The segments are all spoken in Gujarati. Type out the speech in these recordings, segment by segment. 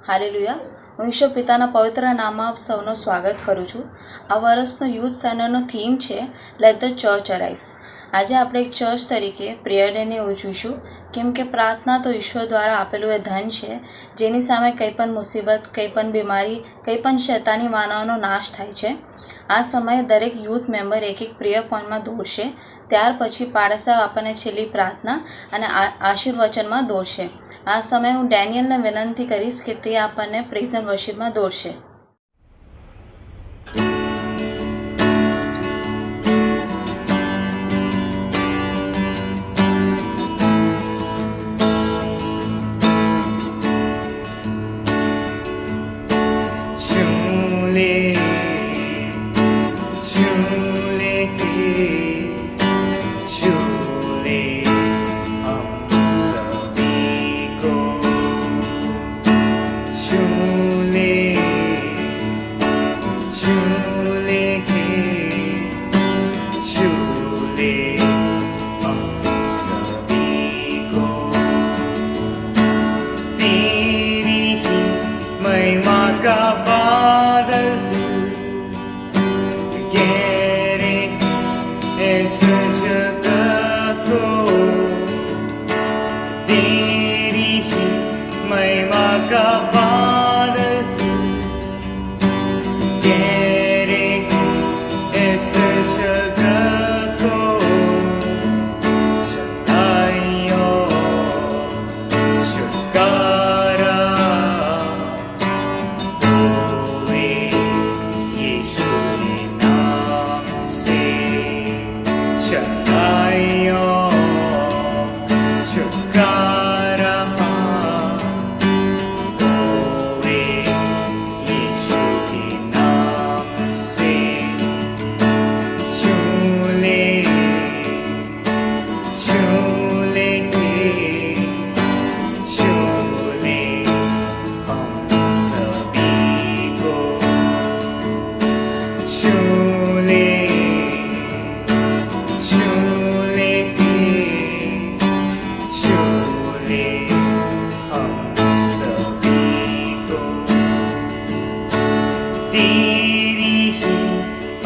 હાલેલુયા. હું ઈશ્વર પિતાના પવિત્ર નામમાં આપ સૌનું સ્વાગત કરું છું. આ વર્ષનો યુથ સેનરનો થીમ છે લેટ ધ ચર્ચ અરાઇઝ. આજે આપણે એક ચર્ચ તરીકે પ્રેયર ડેને ઉજવીશું, કેમ કે પ્રાર્થના તો ઈશ્વર દ્વારા આપેલું એ ધન છે, જેની સામે કંઈ પણ મુસીબત, કંઈ પણ બીમારી, કંઈ પણ શૈતાની માનવનો નાશ થાય છે. આ સમયે દરેક યુથ મેમ્બર એક પ્રેયર પોઈન્ટમાં દોડશે. ત્યાર પછી પાડસાહેબ આપણને છેલ્લી પ્રાર્થના અને આશીર્વચનમાં દોડશે. આ સમયે હું ડેનિયલને વિનંતી કરીશ કે તે આપણને પ્રેઝ એન્ડ વર્શિપમાં દોડશે.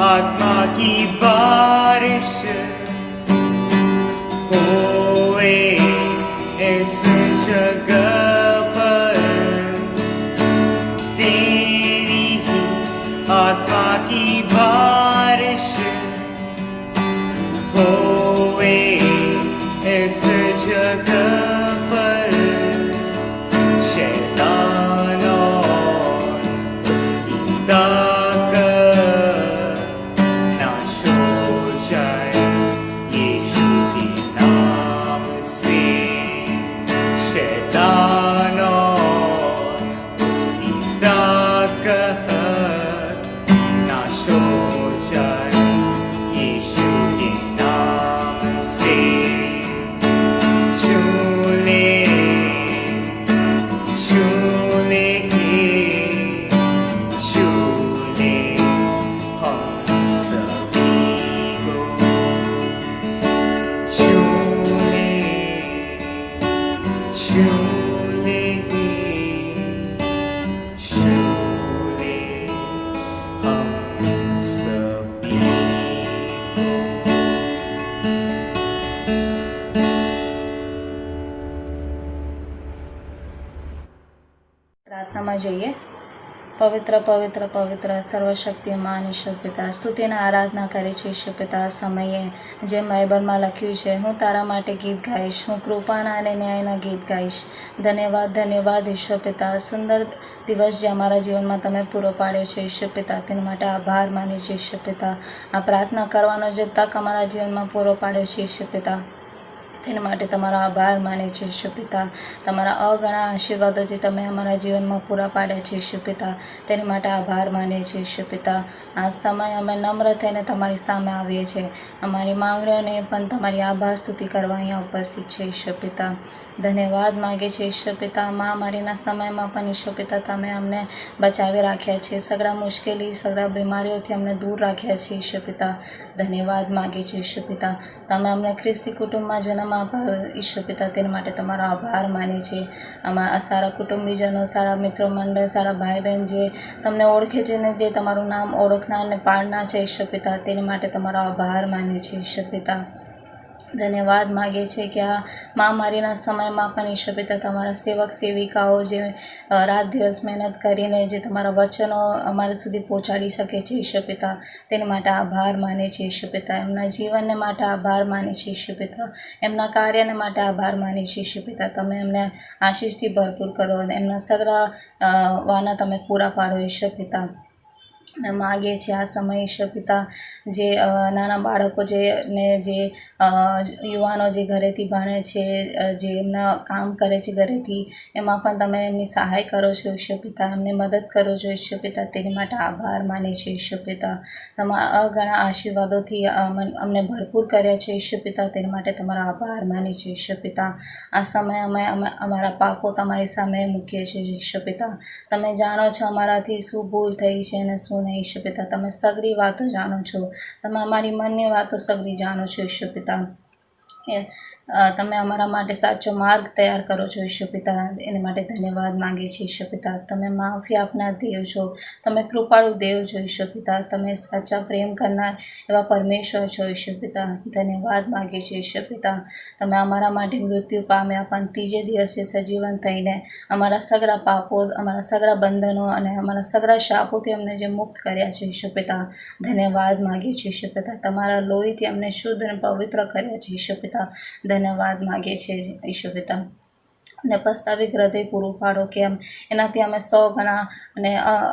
आत्मा की बारिश होए इस जगह पर, तेरी ही आत्मा की बारिश होए इस जगह पर, शैतान और उसकी પ્રાર્થનામાં જઈએ. પવિત્ર પવિત્ર પવિત્ર સર્વશક્તિમાન ઈશ્વર પિતા, સ્તુતિને આરાધના કરે છે ઈશ્વર પિતા. આ સમયે જે બાઇબલમાં લખ્યું છે, હું તારા માટે ગીત ગાઈશ, હું કૃપાના અને ન્યાયના ગીત ગાઈશ. ધન્યવાદ ધન્યવાદ ઈશ્વર પિતા. સુંદર દિવસ જે અમારા જીવનમાં તમે પૂરો પાડ્યો છે ઈશ્વર પિતા, તેના માટે આભાર માનીએ છીએ ઈશ્વર પિતા. આ પ્રાર્થના કરવાનો જે તક અમારા જીવનમાં પૂરો પાડ્યો છે ઈશ્વર પિતા, તેના માટે તમારો આભાર માને છે ઈશ્વર પિતા. તમારા અગણા આશીર્વાદો જે તમે અમારા જીવનમાં પૂરા પાડ્યા છે ઈશ્વર પિતા, તેની માટે આભાર માનીએ છીએ ઈશ્વર પિતા. આ સમય અમે નમ્ર થઈને તમારી સામે આવીએ છીએ. અમારી માંગણીઓને પણ તમારી આભાર સ્તુતિ કરવા અહીંયા ઉપસ્થિત છે ઈશ્વર પિતા. ધન્યવાદ માગે છે ઈશ્વર પિતા. મહામારીના સમયમાં પણ ઈશ્વર પિતા તમે અમને બચાવી રાખ્યા છે. સગળા મુશ્કેલી, સગળા બીમારીઓથી અમને દૂર રાખ્યા છે ઈશ્વર પિતા. ધન્યવાદ માગે છે ઈશ્વર પિતા. તમે અમને ખ્રિસ્તી કુટુંબમાં જન્મ ઈશ્વર પિતા તેના માટે તમારો આભાર માનીએ છીએ. આમાં સારા કુટુંબીજનો, સારા મિત્રો મંડળ, સારા ભાઈ બહેન જે તમને ઓળખે છે ને જે તમારું નામ ઓળખનાર ને પાડનાર છે ઈશ્વર પિતા, તેની માટે તમારો આભાર માનીએ છીએ ઈશ્વર પિતા. ધન્યવાદ માગીએ છીએ કે આ મહામારીના સમયમાં પણ ઈશ્વર પિતા તમારા સેવક સેવિકાઓ જે રાત દિવસ મહેનત કરીને જે તમારા વચનો અમારા સુધી પહોંચાડી શકે છે ઈશ્વર પિતા, તેની માટે આભાર માનીએ છીએ ઈશ્વર પિતા. એમના જીવનને માટે આભાર માનીએ છીએ ઈશ્વર પિતા. એમના કાર્યને માટે આભાર માનીએ છીએ ઈશ્વર પિતા. તમે એમને આશીષથી ભરપૂર કરો અને એમના સગળા વાના તમે પૂરા પાડો ઈશ્વર પિતા. અમે માગીએ છીએ આ સમય ઈશ્વર પિતા જે નાના બાળકો જે યુવાનો જે ઘરેથી ભણે છે, જે એમના કામ કરે છે ઘરેથી, એમાં પણ તમે એમની સહાય કરો છો ઈશ્વર પિતા, એમને મદદ કરો છો ઈશ્વર પિતા. તેની માટે આભાર માનીએ છીએ ઈશ્વર પિતા. તમારા અગણા આશીર્વાદોથી અમને ભરપૂર કર્યા છે ઈશ્વર પિતા, તેની માટે તમારો આભાર માનીએ છીએ ઈશ્વર પિતા. આ સમય અમે અમારા પાપો તમારી સામે મૂકીએ છીએ ઈશ્વર પિતા. તમે જાણો છો અમારાથી શું ભૂલ થઈ છે અને શું નહીં ઈશ્વર પિતા. તમે સગળી વાતો જાણો છો, તમે અમારી મનની વાતો સગળી જાણો છો ઈશ્વર પિતા. તમે અમારા માટે સાચો માર્ગ તૈયાર કરો છો ઈશ્વર પિતા, એની માટે ધન્યવાદ માંગીએ છીએ ઈશ્વર પિતા. તમે માફી આપનાર દેવ છો, તમે કૃપાળુ દેવ છો ઈશ્વર પિતા, તમે સાચા પ્રેમ કરનાર એવા પરમેશ્વર છો ઈશ્વર પિતા. ધન્યવાદ માંગીએ છીએ ઈશ્વર પિતા. તમે અમારા માટે મૃત્યુ પામ્યા પણ ત્રીજે દિવસે સજીવન થઈને અમારા સગળા પાપો, અમારા સગળા બંધનો અને અમારા સગળા શાપોથી અમને જે મુક્ત કર્યા છે ઈશ્વર પિતા, ધન્યવાદ માંગીએ છીએ ઈશ્વર પિતા. તમારા લોહીથી અમને શુદ્ધ અને પવિત્ર કર્યા છે ઈશ્વર પિતા, ધન્યવાદ માગીએ છીએ ઈશ્વર પિતા. અને પસ્તાવી હૃદય પૂરું પાડો કે એનાથી અમે 100 ગણા અને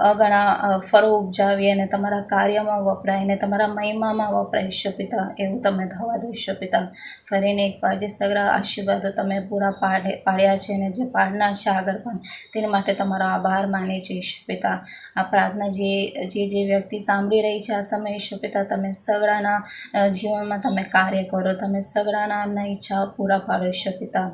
અગણા ફળો ઉપજાવીએ અને તમારા કાર્યમાં વપરાય અને તમારા મહિમામાં વપરાય ઈશ્વર પિતા, એવું તમે થવા દો ઈશ્વર પિતા. ફરીને એકવાર જે સગળા આશીર્વાદો તમે પૂરા પાડ્યા છે અને જે પાડનાર છે આગળ પણ, તેની માટે તમારો આભાર માનીએ છીએ ઈશ્વર પિતા. આ પ્રાર્થના જે વ્યક્તિ સાંભળી રહી છે આ સમયે ઈશ્વર પિતા, તમે સગળાના જીવનમાં તમે કાર્ય કરો, તમે સગળાના એમના ઈચ્છાઓ પૂરા પાડો ઈશ્વર પિતા.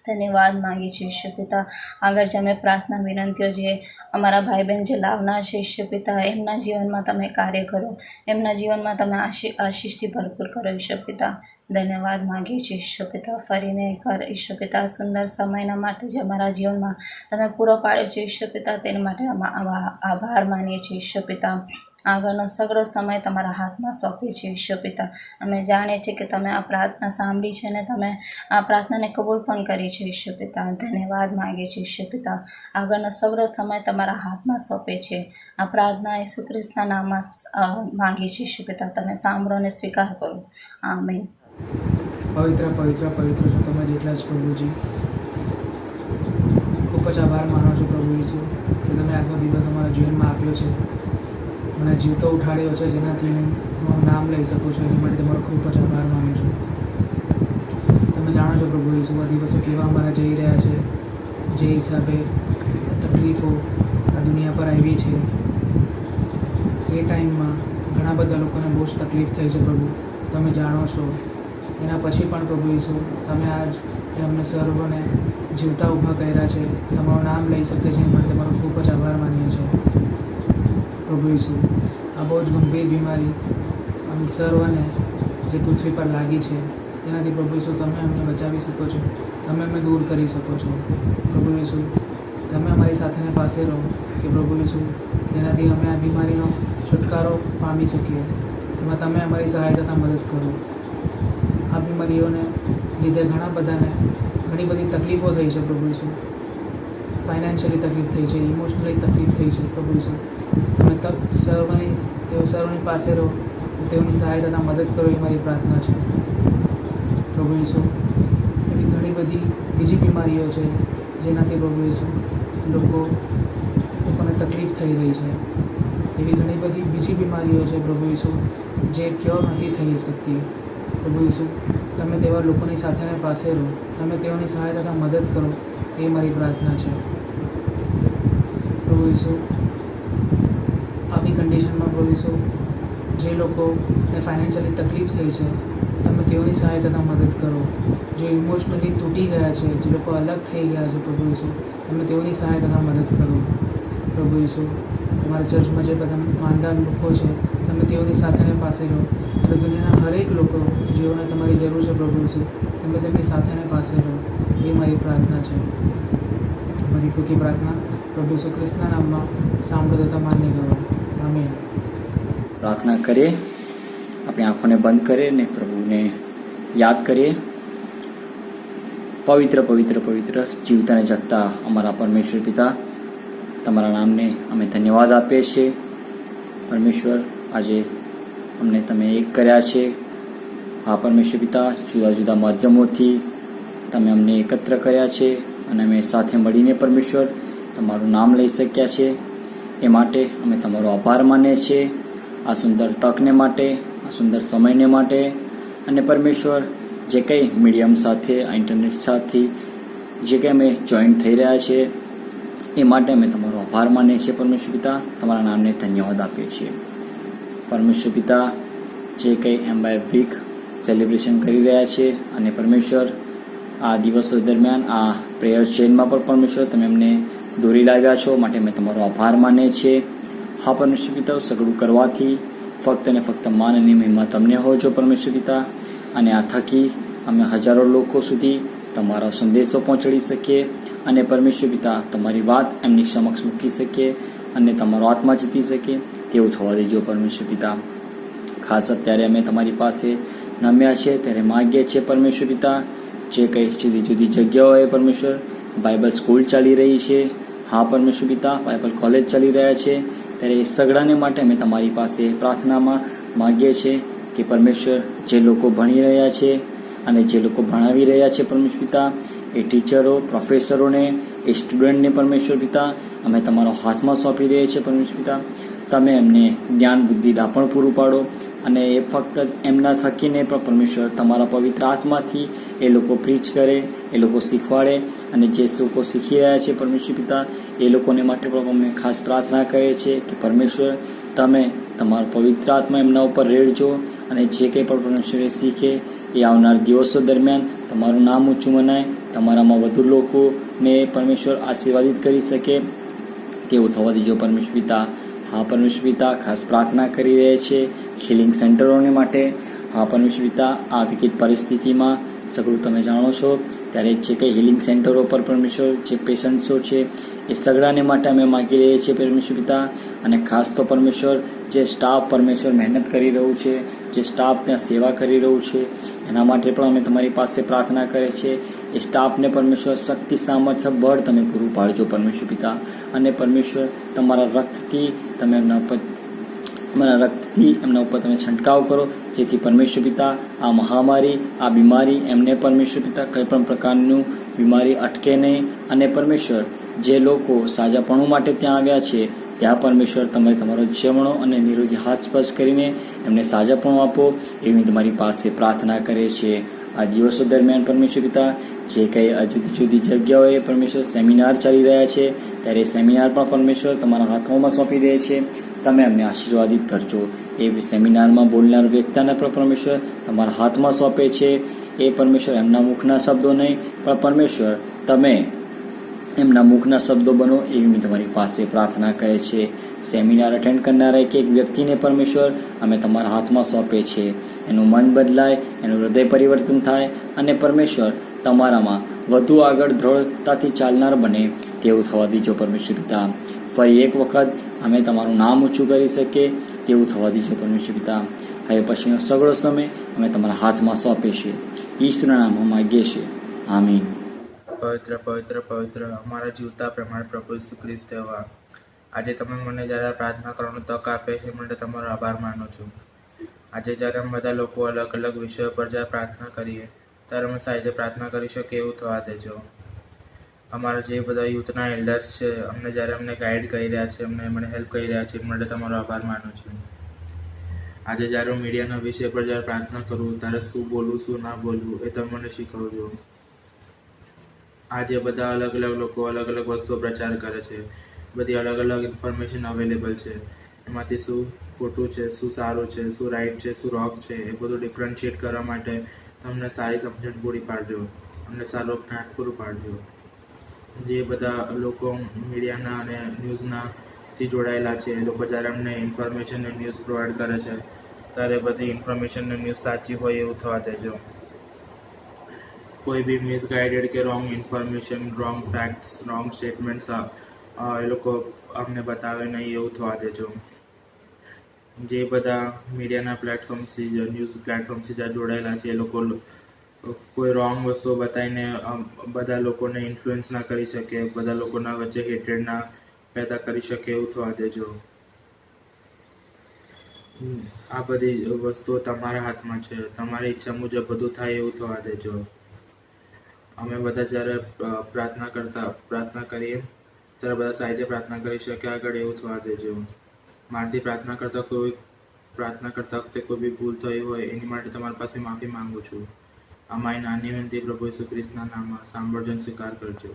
ધન્યવાદ માગીએ છીએ ઈશ્વર પિતા. આગળ જે અમે પ્રાર્થના વિનંતીઓ જે અમારા ભાઈ બહેન જે લાવનાર છે ઈશ્વર પિતા, એમના જીવનમાં તમે કાર્ય કરો, એમના જીવનમાં તમે આશીષથી ભરપૂર કરો ઈશ્વર પિતા. ધન્યવાદ માગીએ છીએ ઈશ્વર પિતા. ફરીને એકવાર ઈશ્વર પિતા સુંદર સમયના માટે જે અમારા જીવનમાં તમે પૂરો પાડ્યો છે ઈશ્વર પિતા, તેના માટે આભાર માનીએ છીએ ઈશ્વર પિતા. આગળનો સગળો સમય તમારા હાથમાં સોંપીએ છીએ ઈશ્વર પિતા. અમે જાણીએ છીએ કે તમે આ પ્રાર્થના સાંભળી છે અને તમે આ પ્રાર્થનાને કબૂલ પણ કરી છે ઈશ્વર પિતા. ધન્યવાદ માગીએ છીએ ઈશ્વર પિતા. આગળનો સગળો સમય તમારા હાથમાં સોંપે છે. આ પ્રાર્થના ઈસુ ખ્રિસ્તના નામમાં માગીએ છીએ ઈશ્વર પિતા. તમે સાંભળો અને સ્વીકાર કરો. આમીન. પવિત્ર પવિત્ર પવિત્ર છો તમે જેટલા જ પ્રભુજી. ખૂબ જ આભાર માનો છો પ્રભુ ઈસુ કે તમે આજનો દિવસ અમારા જીવનમાં આપ્યો છે, મને જીવતો ઉઠાડ્યો છે, જેનાથી હું તમારું નામ લઈ શકું છું. એની માટે તમારો ખૂબ જ આભાર માનું છું. તમે જાણો છો પ્રભુ ઈસુ આ દિવસો કેવા અમારા જઈ રહ્યા છે, જે હિસાબે તકલીફો આ દુનિયા પર આવી છે. એ ટાઈમમાં ઘણા બધા લોકોને બહુ જ તકલીફ થઈ છે પ્રભુ, તમે જાણો છો. એના પછી પણ પ્રભુ ઈસુ તમે આજ અમને સર્વને જીવતા ઊભા કર્યા છે, તમારું નામ લઈ શકે છે. એ માટે તમારો ખૂબ જ આભાર માનીએ છીએ પ્રભુ ઈસુ. આ બહુ જ ગંભીર બીમારી આમ સર્વને જે પૃથ્વી પર લાગી છે, તેનાથી પ્રભુ ઈસુ તમે અમને બચાવી શકો છો, તમે અમને દૂર કરી શકો છો પ્રભુ ઈસુ. તમે અમારી સાથેને પાસે રહો કે પ્રભુ ઈસુ, જેનાથી અમે આ બીમારીનો છુટકારો પામી શકીએ. એમાં તમે અમારી સહાયતા મદદ કરો. આ બીમારીઓને લીધે ઘણા બધાને ઘણી બધી તકલીફો થઈ છે પ્રભુ ઈસુ. ફાઇનાન્શિયલી તકલીફ થઈ છે, ઇમોશનલી તકલીફ થઈ છે પ્રભુ ઈસુ. તમે તેઓ સર્વની પાસે રહો, તેઓની સહાયતા મદદ કરો, એ મારી પ્રાર્થના છે પ્રભુ ઈસુ. એવી ઘણી બધી બીજી બીમારીઓ છે જેનાથી પ્રભુ ઈસુ લોકોને તકલીફ થઈ રહી છે. એવી ઘણી બધી બીજી બીમારીઓ છે પ્રભુ ઈસુ જે ક્યોર નથી થઈ શકતી પ્રભુ ઈસુ. તમે તેવા લોકોની સાથેને પાસે રહો, તમે તેઓની સહાયતા મદદ કરો, એ મારી પ્રાર્થના છે પ્રભુ ઈસુ. આવી કન્ડિશનમાં પ્રભુ ઈસુ જે લોકોને ફાઇનાન્શિયલી તકલીફ થઈ છે, તમે તેઓની સહાયતા મદદ કરો. જે ઇમોશનલી તૂટી ગયા છે, જે લોકો અલગ થઈ ગયા છે પ્રભુ ઈસુ, તમે તેઓની સહાયતા મદદ કરો પ્રભુ ઈસુ. તમારા ચર્ચમાં જે બધા માંદા લોકો છે, તમે તેઓની સાથેને પાસે રહો અને દુનિયાના હરેક લોકો જેઓને તમારી જરૂર છે પ્રભુ ઈસુ, તમે તેમની સાથેને પાસે રહો. એ મારી પ્રાર્થના છે. મારી ટૂંકી પ્રાર્થના પ્રભુ ઈસુ ખ્રિસ્તના નામમાં સાંભળો તથા માન્ય કરો. આમીન. પ્રાર્થના કરીએ. આપણે આંખોને બંધ કરીએ ને પ્રભુને યાદ કરીએ. પવિત્ર પવિત્ર પવિત્ર જીવતા અને જગતા અમારા પરમેશ્વર પિતા, તમારા નામને અમે ધન્યવાદ આપીએ છીએ. પરમેશ્વર, આજે અમને તમે એક કર્યા છે. હા પરમેશ્વર પિતા, જુદા જુદા માધ્યમોથી તમે અમને એકત્ર કર્યા છે અને અમે સાથે મળીને પરમેશ્વર તમારું નામ લઈ શક્યા છે. એ માટે અમે તમારો આભાર માનીએ છીએ, આ સુંદર તકને માટે, આ સુંદર સમયને માટે. અને પરમેશ્વર, જે કંઈ મીડિયમ સાથે, આ ઇન્ટરનેટ સાથે જે કંઈ અમે જોઈન્ટ થઈ રહ્યા છીએ એ માટે અમે તમારો આભાર માનીએ છીએ. પરમેશ્વર પિતા, તમારા નામને ધન્યવાદ આપીએ છીએ. પરમેશ્વર પિતા, જે કંઈ એમ બાય વીક સેલિબ્રેશન કરી રહ્યા છે અને પરમેશ્વર આ દિવસો દરમિયાન આ પ્રેયર ચેનમાં પણ પરમેશ્વર તમે એમને દોરી લાવ્યા છો, માટે અમે તમારો આભાર માનીએ છીએ. હા પરમેશ્વર પિતા, સગળું કરવાથી ફક્ત અને ફક્ત માન અને મહિમા તમને હોજો પરમેશ્વર પિતા. અને આ થકી અમે હજારો લોકો સુધી તમારો સંદેશો પહોંચાડી શકીએ અને પરમેશ્વર પિતા તમારી વાત એમની સમક્ષ મૂકી શકીએ અને તમારો આત્મા જીતી શકીએ તેવું થવા દેજો પરમેશ્વર પિતા. ખાસ અત્યારે અમે તમારી પાસે નમ્યા છે ત્યારે માગીએ છીએ પરમેશ્વર પિતા, જે કંઈ જુદી જુદી જગ્યાઓએ પરમેશ્વર બાઇબલ સ્કૂલ ચાલી રહી છે, હા પરમેશ્વર પિતા બાઇબલ કોલેજ ચાલી રહ્યા છે, ત્યારે એ સગડાને માટે અમે તમારી પાસે પ્રાર્થનામાં માગીએ છીએ કે પરમેશ્વર, જે લોકો ભણી રહ્યા છે અને જે લોકો ભણાવી રહ્યા છે પરમેશ્વર પિતા, એ ટીચરો, પ્રોફેસરોને, એ સ્ટુડન્ટને પરમેશ્વર પિતા અમે તમારા હાથમાં સોંપી દઈએ છીએ પરમેશ્વર પિતા. તમે એમને જ્ઞાન બુદ્ધિ દાપણ પૂરું પાડો અને એ ફક્ત એમના થકીને પણ પરમેશ્વર તમારા પવિત્ર આત્માથી એ લોકો પ્રીચ કરે, એ લોકો શીખવાડે અને જે લોકો શીખી રહ્યા છે પરમેશ્વર પિતા એ લોકોને માટે પણ અમે ખાસ પ્રાર્થના કરીએ છીએ કે પરમેશ્વર તમે તમારો પવિત્ર આત્મા એમના ઉપર રેડજો અને જે કંઈ પણ પરમેશ્વરે શીખે એ આવનાર દિવસો દરમિયાન તમારું નામ ઊંચું મનાય, તમારામાં વધુ લોકોને પરમેશ્વર આશીર્વાદિત કરી શકે તેવું થવા દીજો પરમેશ્વર પિતા. હા પરમેશ્વર પિતા, ખાસ પ્રાર્થના કરી રહ્યા છે હિલિંગ સેન્ટરોને માટે. હા પરમેશ્વર પિતા, આ વિકટ પરિસ્થિતિમાં સગળું તમે જાણો છો, ત્યારે જે કંઈ હિલિંગ સેન્ટરો પર પરમેશ્વર જે પેશન્ટ્સો છે એ સગડાને માટે અમે માગી રહ્યા છીએ પરમેશ્વર પિતા. અને ખાસ તો પરમેશ્વર, જે સ્ટાફ પરમેશ્વર મહેનત કરી રહ્યું છે, જે સ્ટાફ ત્યાં સેવા કરી રહ્યું છે, એના માટે પણ અમે તમારી પાસે પ્રાર્થના કરીએ છીએ. એ સ્ટાફને પરમેશ્વર શક્તિ, સામર્થ્ય, બળ તમે પૂરું પાડજો પરમેશ્વર પિતા. અને પરમેશ્વર, તમારા રક્તથી તમે એમના ઉપર તમે છંટકાવ કરો, જેથી પરમેશ્વર પિતા આ મહામારી, આ બીમારી એમને પરમેશ્વર પિતા કંઈ પણ પ્રકારનું બીમારી અટકે નહીં. અને પરમેશ્વર, જે લોકો સાજાપણું માટે ત્યાં આવ્યા છે ત્યાં પરમેશ્વર તમે તમારો જમણો અને નિરોગી હાથ સ્પર્શ કરીને એમને સાજાપણું આપો એવી તમારી પાસે પ્રાર્થના કરે છે. આ દિવસો દરમિયાન પરમેશ્વર પિતા, જે કંઈ જુદી જુદી જગ્યાઓએ પરમેશ્વર સેમિનાર ચાલી રહ્યા છે ત્યારે સેમિનાર પણ પરમેશ્વર તમારા હાથોમાં સોંપી દે છે. તમે એમને આશીર્વાદિત કરજો. એ સેમિનારમાં બોલનાર વ્યક્તિને પણ પરમેશ્વર તમારા હાથમાં સોંપે છે. એ પરમેશ્વર એમના મુખના શબ્દો નહીં પણ પરમેશ્વર તમે એમના મુખના શબ્દો બનો એવી મેં તમારી પાસે પ્રાર્થના કરે છે. સેમિનાર અટેન્ડ કરનારા એક એક વ્યક્તિને પરમેશ્વર અમે તમારા હાથમાં સોંપે છે. એનું મન બદલાય, એનું હૃદય પરિવર્તન થાય અને પરમેશ્વર તમારામાં વધુ આગળ દ્રઢતાથી ચાલનાર બને તેવું થવા દીજો પરમેશ્વર પિતા. ફરી એક વખત અમે તમારું નામ ઊંચું કરી શકીએ તેવું થવા દીજો પરમેશ્વર પિતા. હવે પછીનો સગળો સમય અમે તમારા હાથમાં સોંપીએ છીએ. ઈશ્વરના નામમાં માગીએ છીએ. આમીન. પવિત્ર પવિત્ર પવિત્ર અમારા જીવતા પ્રમાણે પ્રભુ ઈસુ ખ્રિસ્ત એવા, આજે તમે મને જ્યારે પ્રાર્થના કરવાનો તક આપે છે માટે તમારો આભાર માનું છું. આજે જ્યારે અમે બધા લોકો અલગ અલગ વિષયો પર જ્યારે પ્રાર્થના કરીએ ત્યારે અમે સારી રીતે પ્રાર્થના કરી શકીએ એવું થવા દેજો. અમારા જે બધા યુથના એલ્ડર્સ છે અમને જ્યારે અમને ગાઈડ કરી રહ્યા છે, મને હેલ્પ કરી રહ્યા છે એ માટે તમારો આભાર માનું છું. આજે જ્યારે હું મીડિયાના વિષય પર જ્યારે પ્રાર્થના કરું ત્યારે શું બોલવું શું ના બોલવું એ તમે મને શીખવજો. આજે બધા અલગ અલગ લોકો અલગ અલગ વસ્તુઓ પ્રચાર કરે છે, બધી અલગ અલગ ઇન્ફોર્મેશન અવેલેબલ છે, એમાંથી શું ખોટું છે, શું સારું છે, શું રાઈટ છે, શું રોંગ છે એ બધું ડિફરન્શિએટ કરવા માટે તમને સારી સમજણ પૂરી પાડજો, અમને સારું જ્ઞાન પૂરું પાડજો. જે બધા લોકો મીડિયાના અને ન્યૂઝના થી જોડાયેલા છે. એ લોકો જ્યારે અમને ઇન્ફોર્મેશન અને ન્યૂઝ પ્રોવાઈડ કરે છે ત્યારે બધી ઇન્ફોર્મેશન અને ન્યૂઝ સાચી હોય એવું થવા દેજો. કોઈ બી મિસગાઈડેડ કે wrong information, wrong facts, wrong statements એ લોકો અમને બતાવે નહીં એવું થવા દેજો. જે બધા મીડિયાના પ્લેટફોર્મ્સથી, ન્યૂઝ પ્લેટફોર્મ્સથી જ્યાં જોડાયેલા છે એ લોકો કોઈ રોંગ વસ્તુઓ બતાવીને બધા લોકોને ઇન્ફ્લુઅન્સ ના કરી શકે, બધા લોકોના વચ્ચે હેટ્રેડ ના પેદા કરી શકે એવું થવા દેજો. આ બધી વસ્તુઓ તમારા હાથમાં છે. તમારી ઈચ્છા મુજબ બધું થાય એવું થવા દેજો. અમે બધા જ્યારે પ્રાર્થના કરીએ ત્યારે બધા સાહિત્ય પ્રાર્થના કરી શકે આગળ એવું થવા દેજો. મારાથી પ્રાર્થના કરતા વખતે કોઈ બી ભૂલ થઈ હોય એની માટે તમારી પાસે માફી માંગુ છું. આ મારી નાની વિનંતી પ્રભુ ઈસુ ખ્રિસ્તના નામમાં સાંભળજો અને સ્વીકાર કરજો.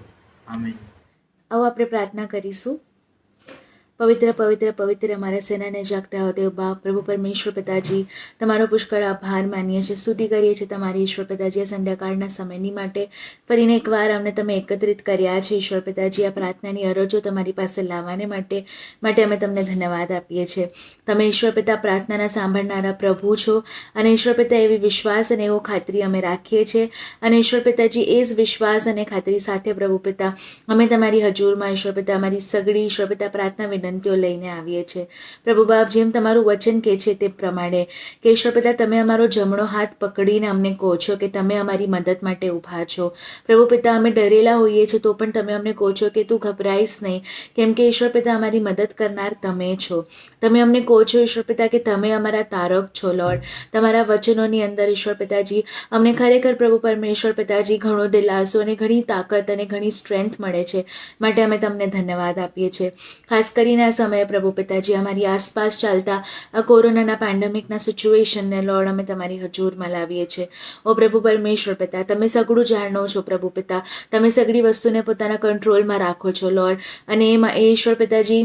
આમીન. આવો આપણે પ્રાર્થના કરીશું. પવિત્ર પવિત્ર પવિત્ર અમારા સેનાને જાગતા હો તેઓ બાપ પ્રભુ પરમેશ્વર પિતાજી, તમારો પુષ્કળ આભાર માનીએ છીએ, સ્તુતિ કરીએ છીએ તમારી ઈશ્વર પિતાજી આ સંધ્યાકાળના સમયની માટે. ફરીને એકવાર અમને તમે એકત્રિત કર્યા છે ઈશ્વર પિતાજી આ પ્રાર્થનાની અરજો તમારી પાસે લાવવાને માટે અમે તમને ધન્યવાદ આપીએ છીએ. તમે ઈશ્વર પિતા પ્રાર્થનાના સાંભળનારા પ્રભુ છો અને ઈશ્વર પિતા એવી વિશ્વાસ અને એવો ખાતરી અમે રાખીએ છીએ અને ઈશ્વર પિતાજી એ જ વિશ્વાસ અને ખાતરી સાથે પ્રભુ પિતા અમે તમારી હજૂરમાં ઈશ્વર પિતા અમારી સગડી ઈશ્વર પિતા પ્રાર્થના વિનંતીઓ લઈને આવીએ છીએ. પ્રભુ બાપ, જેમ તમારું વચન કહે છે તે પ્રમાણે કે ઈશ્વર પિતા તમે અમારો જમણો હાથ પકડીને અમને કહો છો કે તમે અમારી મદદ માટે ઊભા છો. પ્રભુ પિતા અમે ડરેલા હોઈએ છીએ તો પણ તમે અમને કહો છો કે તું ગભરાઈશ નહીં, કેમ કે ઈશ્વર પિતા અમારી મદદ કરનાર તમે છો. તમે અમને કહો છો ઈશ્વર પિતા કે તમે અમારા તારક છો લોર્ડ. તમારા વચનોની અંદર ઈશ્વર પિતાજી અમને ખરેખર પ્રભુ પરમેશ્વર પિતાજી ઘણો દિલાસો અને ઘણી તાકાત અને ઘણી સ્ટ્રેન્થ મળે છે, માટે અમે તમને ધન્યવાદ આપીએ છીએ. ખાસ કરીને આ સમયે પ્રભુ પિતાજી અમારી આસપાસ ચાલતા આ કોરોનાના પેન્ડેમિકના સિચ્યુએશનને લોર્ડ અમે તમારી હજૂરમાં લાવીએ છીએ. ઓ પ્રભુ પરમેશ્વર પિતા, તમે સગળું જાણો છો પ્રભુ પિતા, તમે સગળી વસ્તુને પોતાના કંટ્રોલમાં રાખો છો લોર્ડ. અને એ ઈશ્વર પિતાજી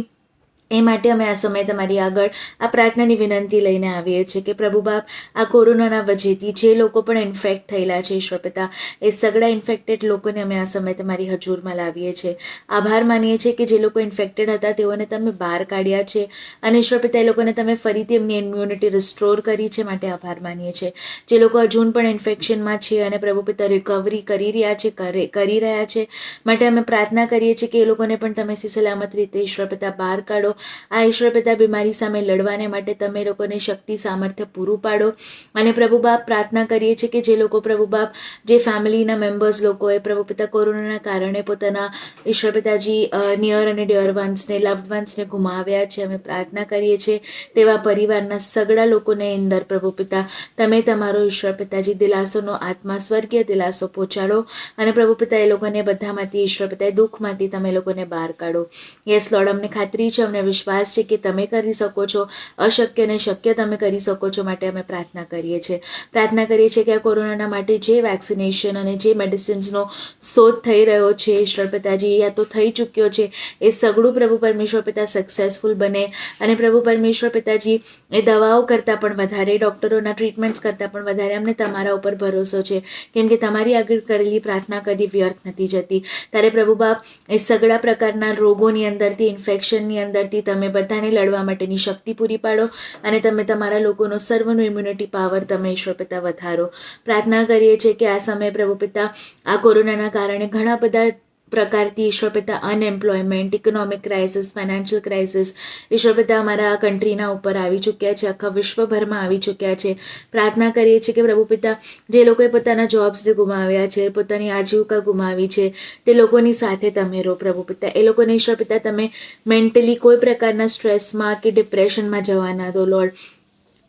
એ માટે અમે આ સમયે તમારી આગળ આ પ્રાર્થનાની વિનંતી લઈને આવીએ છીએ કે પ્રભુ બાપ આ કોરોનાના વજેથી જે લોકો પણ ઇન્ફેક્ટ થયેલા છે ઈશ્વર પિતા, એ સગળા ઇન્ફેક્ટેડ લોકોને અમે આ સમયે તમારી હજૂરમાં લાવીએ છીએ. આભાર માનીએ છીએ કે જે લોકો ઇન્ફેક્ટેડ હતા તેઓને તમે બહાર કાઢ્યા છે અને ઈશ્વર પિતા એ લોકોને તમે ફરીથી એમની ઇમ્યુનિટી રિસ્ટોર કરી છે, માટે આભાર માનીએ છીએ. જે લોકો હજુ પણ ઇન્ફેક્શનમાં છે અને પ્રભુ પિતા રિકવરી કરી રહ્યા છે, માટે અમે પ્રાર્થના કરીએ છીએ કે એ લોકોને પણ તમે સલામત રીતે ઈશ્વર પિતા બહાર કાઢો. આ ઈશ્વર પિતા બીમારી સામે લડવાને માટે તમે લોકોને શક્તિ સામર્થ્ય પૂરું પાડો. અને પ્રભુ બાપ પ્રાર્થના કરીએ છીએ કે જે લોકો પ્રભુ બાપ જે ફેમિલીના મેમ્બર્સ લોકોએ પ્રભુ પિતા કોરોનાના કારણે પોતાના ઈશ્વર પિતાજી નિયર અને ડિયર વન્સને, લવ્ડ વન્સને ગુમાવ્યા છે, અમે પ્રાર્થના કરીએ છીએ તેવા પરિવારના સગળા લોકોને અંદર પ્રભુ પિતા તમે તમારો ઈશ્વર પિતાજી દિલાસોનો આત્મા સ્વર્ગીય દિલાસો પહોંચાડો અને પ્રભુ પિતા એ લોકોને બધામાંથી ઈશ્વર પિતા દુઃખમાંથી તમે લોકોને બહાર કાઢો. યસ લોર્ડ, અમને ખાતરી છે, અમને વિશ્વાસ છે કે તમે કરી શકો છો, અશક્યને શક્ય તમે કરી શકો છો, માટે અમે પ્રાર્થના કરીએ છીએ. પ્રાર્થના કરીએ છીએ કે આ કોરોનાના માટે જે વેક્સિનેશન અને જે મેડિસિન્સનો શોધ થઈ રહ્યો છે ઈશ્વર પિતાજી, યા તો થઈ ચૂક્યો છે, એ સગળું પ્રભુ પરમેશ્વર પિતા સક્સેસફુલ બને અને પ્રભુ પરમેશ્વર પિતાજી એ દવાઓ કરતાં પણ વધારે, ડૉક્ટરોના ટ્રીટમેન્ટ્સ કરતાં પણ વધારે અમને તમારા ઉપર ભરોસો છે, કેમ કે તમારી આગળ કરેલી પ્રાર્થના કદી વ્યર્થ નથી જતી. ત્યારે પ્રભુ બાપ એ સગળા પ્રકારના રોગોની અંદરથી, ઇન્ફેક્શનની અંદરથી તમે બધાને લડવા માટેની શક્તિ પૂરી પાડો અને તમે તમારા લોકોનો સર્વનો ઇમ્યુનિટી પાવર તમે ઈશ્વર પિતા વધારો. પ્રાર્થના કરીએ છીએ કે આ સમયે પ્રભુ પિતા આ કોરોનાના કારણે ઘણા બધા પ્રકારથી ઈશ્વર પિતા unemployment, economic crisis, financial crisis ઈશ્વર પિતા અમારા કન્ટ્રીના ઉપર આવી ચૂક્યા છે, આખા વિશ્વભરમાં આવી ચૂક્યા છે. પ્રાર્થના કરીએ છીએ કે પ્રભુ પિતા જે લોકોએ પોતાના જોબ્સને ગુમાવ્યા છે, પોતાની આજીવિકા ગુમાવી છે, તે લોકોની સાથે તમે રહો પ્રભુ પિતા. એ લોકોને ઈશ્વર પિતા તમે મેન્ટલી કોઈ પ્રકારના સ્ટ્રેસમાં કે ડિપ્રેશનમાં જવા ના દો લોર્ડ.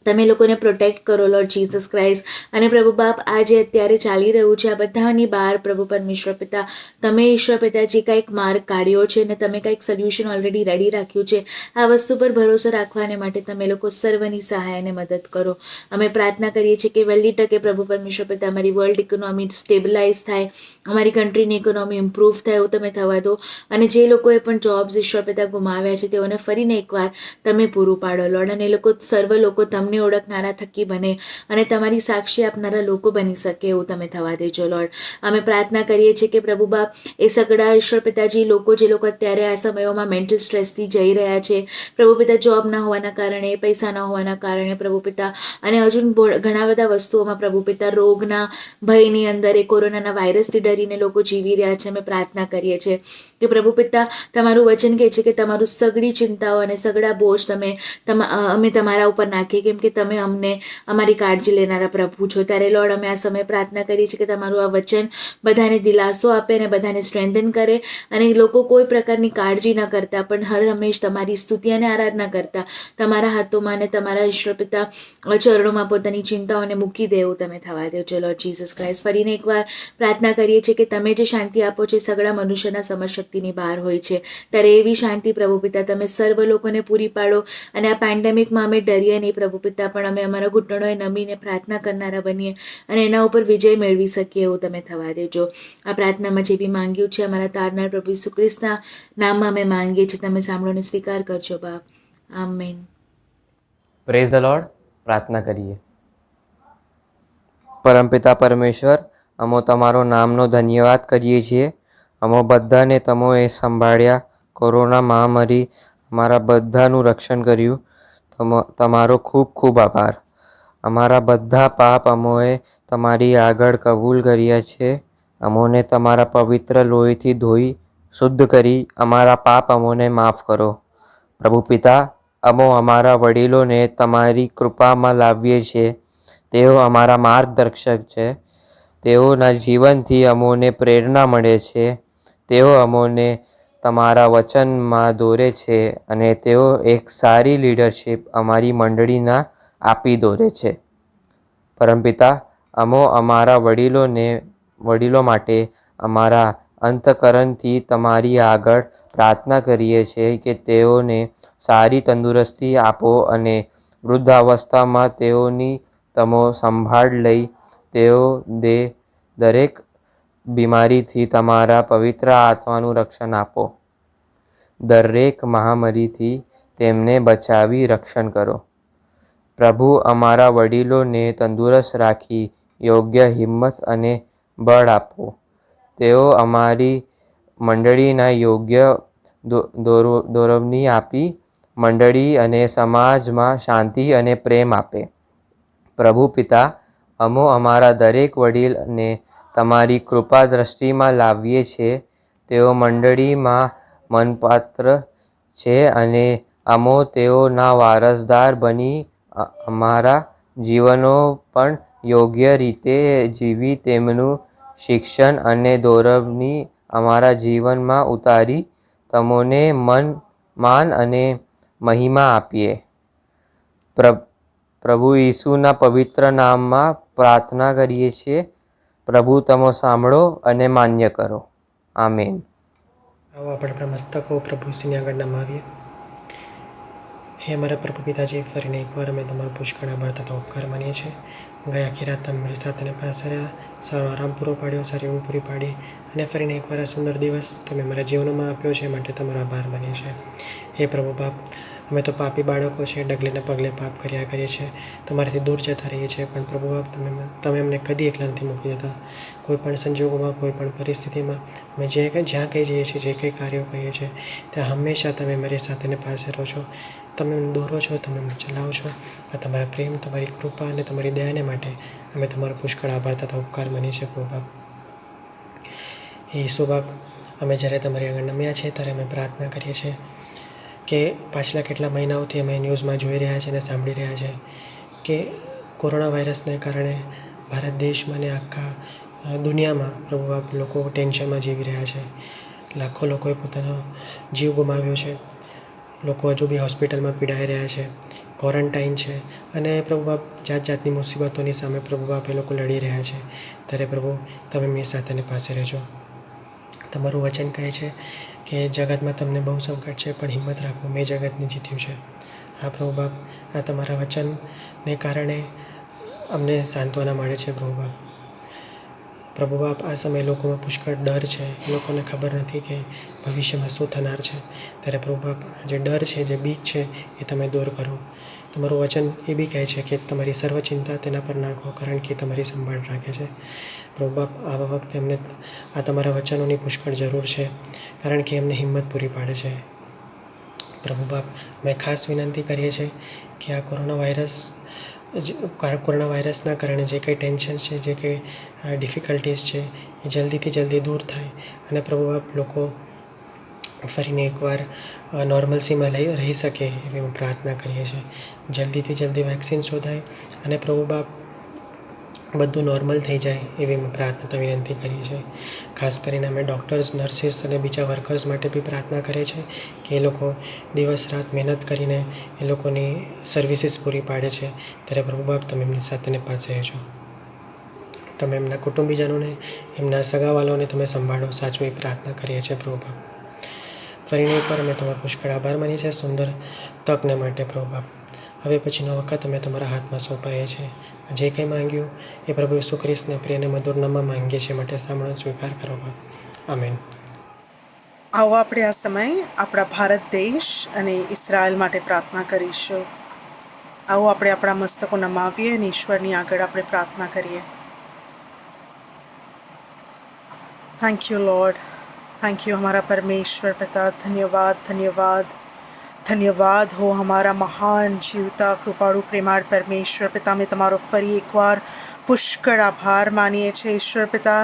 તમે લોકોને પ્રોટેક્ટ કરો લોર્ડ જીસસ ક્રાઇસ્ટ. અને પ્રભુ બાપ આ જે અત્યારે ચાલી રહ્યું છે આ બધાની બહાર પ્રભુ પરમેશ્વર પિતા તમે ઈશ્વર પિતાજી કંઈક માર્ગ કાઢ્યો છે અને તમે કંઈક સોલ્યુશન ઓલરેડી રેડી રાખ્યું છે. આ વસ્તુ પર ભરોસો રાખવાને માટે તમે લોકો સર્વની સહાય અને મદદ કરો. અમે પ્રાર્થના કરીએ છીએ કે વહેલી તકે પ્રભુ પરમેશ્વર પિતા અમારી વર્લ્ડ ઇકોનોમી સ્ટેબલાઇઝ થાય અમારી કન્ટ્રીની ઇકોનોમી ઇમ્પ્રૂવ થાય એવું તમે થવા દો. અને જે લોકોએ પણ જોબ્સ ઈશ્વર પિતા ગુમાવ્યા છે તેઓને ફરીને એકવાર તમે પૂરું પાડો લોર્ડ. અને એ લોકો સર્વ લોકો તમને ઓળખનારા થકી બને અને તમારી સાક્ષી આપનારા લોકો બની શકે એવું તમે થવા દેજો લોર્ડ. અમે પ્રાર્થના કરીએ છીએ કે પ્રભુ બાપ એ સગડા ઈશ્વર પિતાજી લોકો જે લોકો અત્યારે આ સમયોમાં મેન્ટલ સ્ટ્રેસથી જઈ રહ્યા છે પ્રભુ પિતા, જોબ ના હોવાના કારણે, પૈસા ન હોવાના કારણે પ્રભુ પિતા, અને હજુ ઘણા બધા વસ્તુઓમાં પ્રભુ પિતા, રોગના ભયની અંદર, એ કોરોનાના વાયરસથી ડરીને લોકો જીવી રહ્યા છે. અમે પ્રાર્થના કરીએ છીએ કે પ્રભુ પિતા, તમારું વચન કહે છે કે તમારું સગડી ચિંતાઓ અને સગડા બોજ અમે તમારા ઉપર નાખીએ, કેમ કે તમે અમને અમારી કાળજી લેનારા પ્રભુ છો. ત્યારે લોર્ડ અમે આ સમયે પ્રાર્થના કરીએ છીએ કે તમારું આ વચન બધાને દિલાસો આપે અને બધાને સ્ટ્રેન્થન કરે, અને લોકો કોઈ પ્રકારની કાળજી ન કરતા પણ હર હંમેશ તમારી સ્તુતિ અને આરાધના કરતા તમારા હાથોમાં અને તમારા ઈશ્વર પિતા ચરણોમાં પોતાની ચિંતાઓને મૂકી દે એવું તમે થવા દેજો લોર્ડ જીસસ ક્રાઇસ્ટ. ફરીને એકવાર પ્રાર્થના કરીએ છીએ કે તમે જે શાંતિ આપો છો એ સગળા મનુષ્યના સમજશક્તિની બહાર હોય છે. ત્યારે એવી શાંતિ પ્રભુ પિતા તમે સર્વ લોકોને પૂરી પાડો. અને આ પેન્ડેમિકમાં અમે ડરીએ નહીં પ્રભુ પિતા, પણ અમે અમારા ઘૂંટણોએ નમીને પ્રાર્થના કરનારા બનીએ અને એના ઉપર વિજય મેળવી શકીએ એવું તમે થવા દેજો. આ પ્રાર્થનામાં જે બી માંગ્યું છે અમારા તારનાર પ્રભુ ઈસુ ખ્રિસ્તના નામમાં અમે માંગીએ છીએ. તમે સાંભળોને સ્વીકાર કરજો બાપ. આમેન. Praise the lord. પ્રાર્થના કરીએ. પરમપિતા પરમેશ્વર, અમો તમારો નામનો ધન્યવાદ કરીએ છીએ. અમો બધાને તમોએ સંભાળ્યા. કોરોના મહામારી અમારા બધાનું રક્ષણ કર્યું. તમારો ખૂબ ખૂબ આભાર. અમારા બધા પાપ અમોએ તમારી આગળ કબૂલ કર્યા છે. અમોને તમારા પવિત્ર લોહીથી ધોઈ શુદ્ધ કરી અમારા પાપ અમોને માફ કરો. પ્રભુ પિતા, અમો અમારા વડીલોને તમારી કૃપામાં લાવીએ છીએ. તેઓ અમારા માર્ગદર્શક છે. તેઓના જીવનથી અમોને પ્રેરણા મળે છે. તેઓ અમોને તમારા વચનમાં દોરે છે અને તેઓ એક સારી લીડરશીપ અમારી મંડળીના આપી દોરે છે. પરમપિતા, અમો અમારા વડીલો માટે અમારા અંતકરણથી તમારી આગળ પ્રાર્થના કરીએ છીએ કે તેઓને સારી તંદુરસ્તી આપો અને વૃદ્ધાવસ્થામાં તેઓની તમો સંભાળ લઈ તેઓ દરેક બીમારીથી તમારા પવિત્ર આત્માનું રક્ષણ આપો. દરેક મહામારીથી તેમને બચાવી રક્ષણ કરો. પ્રભુ, અમારા વડીલોને તંદુરસ્ત રાખી યોગ્ય હિંમત અને બળ આપો. તેઓ અમારી મંડળીના યોગ્ય દોરવણી આપી મંડળી અને સમાજમાં શાંતિ અને પ્રેમ આપે. પ્રભુ પિતા, અમો અમારા દરેક વડીલને તમારી કૃપા દ્રષ્ટિમાં લાવીએ છીએ. તેઓ મંડળીમાં મનપાત્ર છે અને અમો તેઓના વારસદાર બની અમારા જીવનો પણ યોગ્ય રીતે જીવી તેમનું શિક્ષણ અને દોરવણી અમારા જીવનમાં ઉતારી તમોને માન અને મહિમા આપીએ. પ્રભુ ઈસુના પવિત્ર નામમાં પ્રાર્થના કરીએ છીએ. પ્રભુ, તમો સાંભળો અને માન્ય કરો. આમેન. આવો આપણે આપણા મસ્તકો પ્રભુ શ્રીની આગળ નમાવીએ. હે અમારા પ્રભુ પિતાજી, ફરીને એકવાર અમે તમારો પુષ્કળ આભાર તથા ઉપકાર માનીએ છીએ. ગયા આખી રાત તમે મારી સાથે પાસે રહ્યા, સારો આરામ પૂરો પાડ્યો, સારી ઊંઘ પૂરી પાડી, અને ફરીને એકવાર આ સુંદર દિવસ તમે મારા જીવનમાં આપ્યો છે માટે તમારો આભાર માનીએ છીએ. હે પ્રભુ બાપ, અમે તો પાપી બાળકો છે, ડગલેને પગલે પાપ કર્યા કરીએ છીએ, તમારાથી દૂર જતા રહીએ છીએ, પણ પ્રભુ બાપ તમે અમને કદી એકલા નથી મૂકી દેતા. કોઈ પણ સંજોગોમાં, કોઈ પણ પરિસ્થિતિમાં અમે જ્યાં કંઈ જઈએ છીએ, જે કંઈ કાર્યો કરીએ છીએ, ત્યાં હંમેશા તમે મારી સાથેને પાસે રહો છો. તમે અમને દોરો છો, તમે અમને ચલાવો છો. આ તમારા પ્રેમ, તમારી કૃપા અને તમારી દયાને માટે અમે તમારો પુષ્કળ આભાર તથા ઉપકાર માનીએ છીએ પ્રભુ બાપ. ઈસુ બાપ, અમે જ્યારે તમારી આગળ નમ્યા છીએ ત્યારે અમે પ્રાર્થના કરીએ છીએ કે પાછલા કેટલા મહિનાઓથી અમે ન્યૂઝમાં જોઈ રહ્યા છીએ અને સાંભળી રહ્યા છીએ કે કોરોના વાયરસને કારણે ભારત દેશમાં અને આખા દુનિયામાં પ્રભુ બાપ લોકો ટેન્શનમાં જીવી રહ્યા છે. લાખો લોકોએ પોતાનો જીવ ગુમાવ્યો છે. લોકો હજુ બી હોસ્પિટલમાં પીડાઈ રહ્યા છે, ક્વોરન્ટાઇન છે, અને પ્રભુ બાપ જાત જાતની મુસીબતોની સામે પ્રભુ બાપ એ લોકો લડી રહ્યા છે. ત્યારે પ્રભુ તમે એમની સાથેને પાસે રહેજો. તમારું વચન કહે છે કે જગતમાં તમને બહુ સંકટ છે, પણ હિંમત રાખો, મેં જગતને જીત્યું છે. હા પ્રભુ બાપ, આ તમારા વચનને કારણે અમને સાંત્વના મળે છે પ્રભુ બાપ. પ્રભુ બાપ આ સમયે લોકોમાં પુષ્કળ ડર છે, એ લોકોને ખબર નથી કે ભવિષ્યમાં શું થનાર છે. ત્યારે પ્રભુ બાપ જે ડર છે, જે બીક છે એ તમે દૂર કરો. તમારું વચન એ બી કહે છે કે તમારી સર્વ ચિંતા તેના પર નાખો, કારણ કે તમારી સંભાળ રાખે છે. પ્રભુ બાપ આવા વખતે એમને આ તમારા વચનોની પુષ્કળ જરૂર છે, કારણ કે એમને હિંમત પૂરી પાડે છે. પ્રભુ બાપ અમે ખાસ વિનંતી કરીએ છીએ કે આ કોરોના વાયરસના કારણે જે કંઈ ટેન્શન છે, જે કંઈ ડિફિકલ્ટીઝ છે એ જલ્દીથી જલ્દી દૂર થાય અને પ્રભુ બાપ લોકો ફરીને એકવાર નોર્મલ્સીમાં રહી શકે એવી હું પ્રાર્થના કરીએ છીએ. જલ્દીથી જલ્દી વેક્સિન શોધાય અને પ્રભુ બાપ બધું નોર્મલ થઈ જાય એવી અમે પ્રાર્થના વિનંતી કરીએ છીએ. ખાસ કરીને અમે ડૉક્ટર્સ, નર્સિસ અને બીજા વર્કર્સ માટે બી પ્રાર્થના કરીએ છીએ કે એ લોકો દિવસ રાત મહેનત કરીને એ લોકોની સર્વિસીસ પૂરી પાડે છે. ત્યારે પ્રભુ બાપ તમે એમની સાથેને પાસે રહેજો. તમે એમના કુટુંબીજનોને, એમના સગાવાલોને તમે સંભાળો, સાચું એ પ્રાર્થના કરીએ છીએ પ્રભુ બાપ. ફરીને એકવાર અમે તમારો પુષ્કળ આભાર માનીએ છીએ સુંદર તકને માટે પ્રભુ બાપ. હવે પછીનો વખત અમે તમારા હાથમાં સોંપાઈએ છીએ. જે કંઈ માંગ્યું એ પ્રભુ ઈસુ ખ્રિસ્તને પ્રિય અને મધુર નામમાં માંગીએ છીએ, માટે સાંભળો, સ્વીકાર કરો બાપ. આમેન. આવો આપણે આ સમયે આપણા ભારત દેશ અને ઇઝરાયલ માટે પ્રાર્થના કરીશું. આવો આપણે આપણા મસ્તકો નમાવીએ અને ઈશ્વરની આગળ આપણે પ્રાર્થના કરીએ. થેન્ક યુ લॉर्ड, थैंक यू हमारा परमेश्वर पिता. धन्यवाद धन्यवाद धन्यवाद हो हमारा महान जीवता कृपाळु प्रेमाળ પરમેશ્વર પિતા. મેં તમારો ફરી એકવાર પુષ્કળ આભાર માનીએ છીએ ઈશ્વર પિતા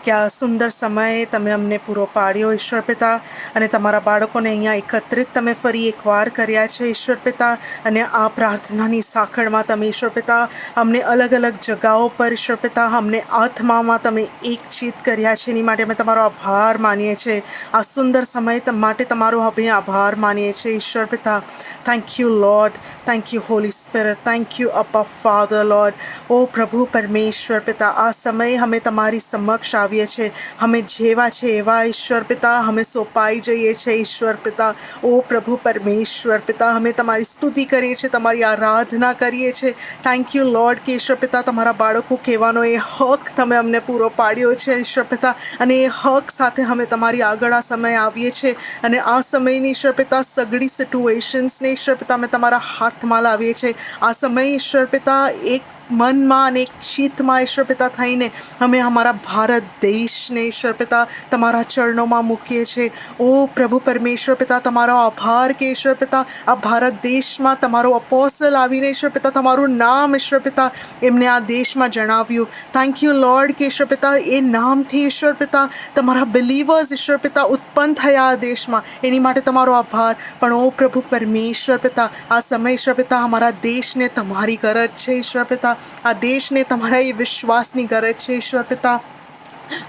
કે આ સુંદર સમયે તમે અમને પૂરો પાડ્યો ઈશ્વર પિતા, અને તમારા બાળકોને અહીંયા એકત્રિત તમે ફરી એકવાર કર્યા છે ઈશ્વર પિતા. અને આ પ્રાર્થનાની સાંકળમાં તમે ઈશ્વર પિતા અમને અલગ અલગ જગાઓ પર ઈશ્વર પિતા અમને આત્મામાં તમે એકચિત કર્યા છે. એની માટે અમે તમારો આભાર માનીએ છીએ. આ સુંદર સમય માટે તમારો અમે આભાર માનીએ છીએ ઈશ્વર પિતા. Thank you Lord, thank you Holy Spirit, thank you Abba father Lord. ઓ પ્રભુ પરમેશ્વર પિતા, આ સમયે અમે તમારી સમક્ષ આવીએ છીએ. અમે જેવા છે એવા ઈશ્વર પિતા અમે સોંપાઈ જઈએ છીએ ઈશ્વર પિતા. ઓ પ્રભુ પરમેશ્વર પિતા, અમે તમારી સ્તુતિ કરીએ છીએ, તમારી આરાધના કરીએ છીએ. થેન્ક યુ લॉर्ड કે ઈશ્વર પિતા તમારા બાળકો કહેવાનો એ હક તમે અમને પૂરો પાડ્યો છે ઈશ્વર પિતા, અને એ હક સાથે અમે તમારી આગળ આ સમયે આવીએ છીએ. અને આ સમયની ઈશ્વર પિતા સગડી સિચ્યુએશન્સને ઈશ્વર પિતા અમે તમારા હાથમાં લાવીએ છીએ. આ સમય ઈશ્વર પિતા એક મનમાં અને એક ચિત્તમાં ઈશ્વર પિતા થઈને અમે અમારા ભારત દેશને ઈશ્વર પિતા તમારા ચરણોમાં મૂકીએ છીએ. ઓ પ્રભુ પરમેશ્વર પિતા, તમારો આભાર કે ઈશ્વર પિતા આ ભારત દેશમાં તમારો અપોસ્ટલ આવીને ઈશ્વર પિતા તમારું નામ ઈશ્વર પિતા એમને આ દેશમાં જણાવ્યું. થેન્ક યુ લॉर्ड કે ઈશ્વર પિતા એ નામથી ઈશ્વર પિતા તમારા બિલીવર્સ ઈશ્વર પિતા ઉત્પન્ન થયા આ દેશમાં, એની માટે તમારો આભાર. પણ ઓ પ્રભુ પરમેશ્વર પિતા આ સમય ઈશ્વર પિતા અમારા દેશને તમારી ગરજ છે ઈશ્વર પિતા. આ દેશને તમારા એ વિશ્વાસની ગરજ છે ઈશ્વર પિતા.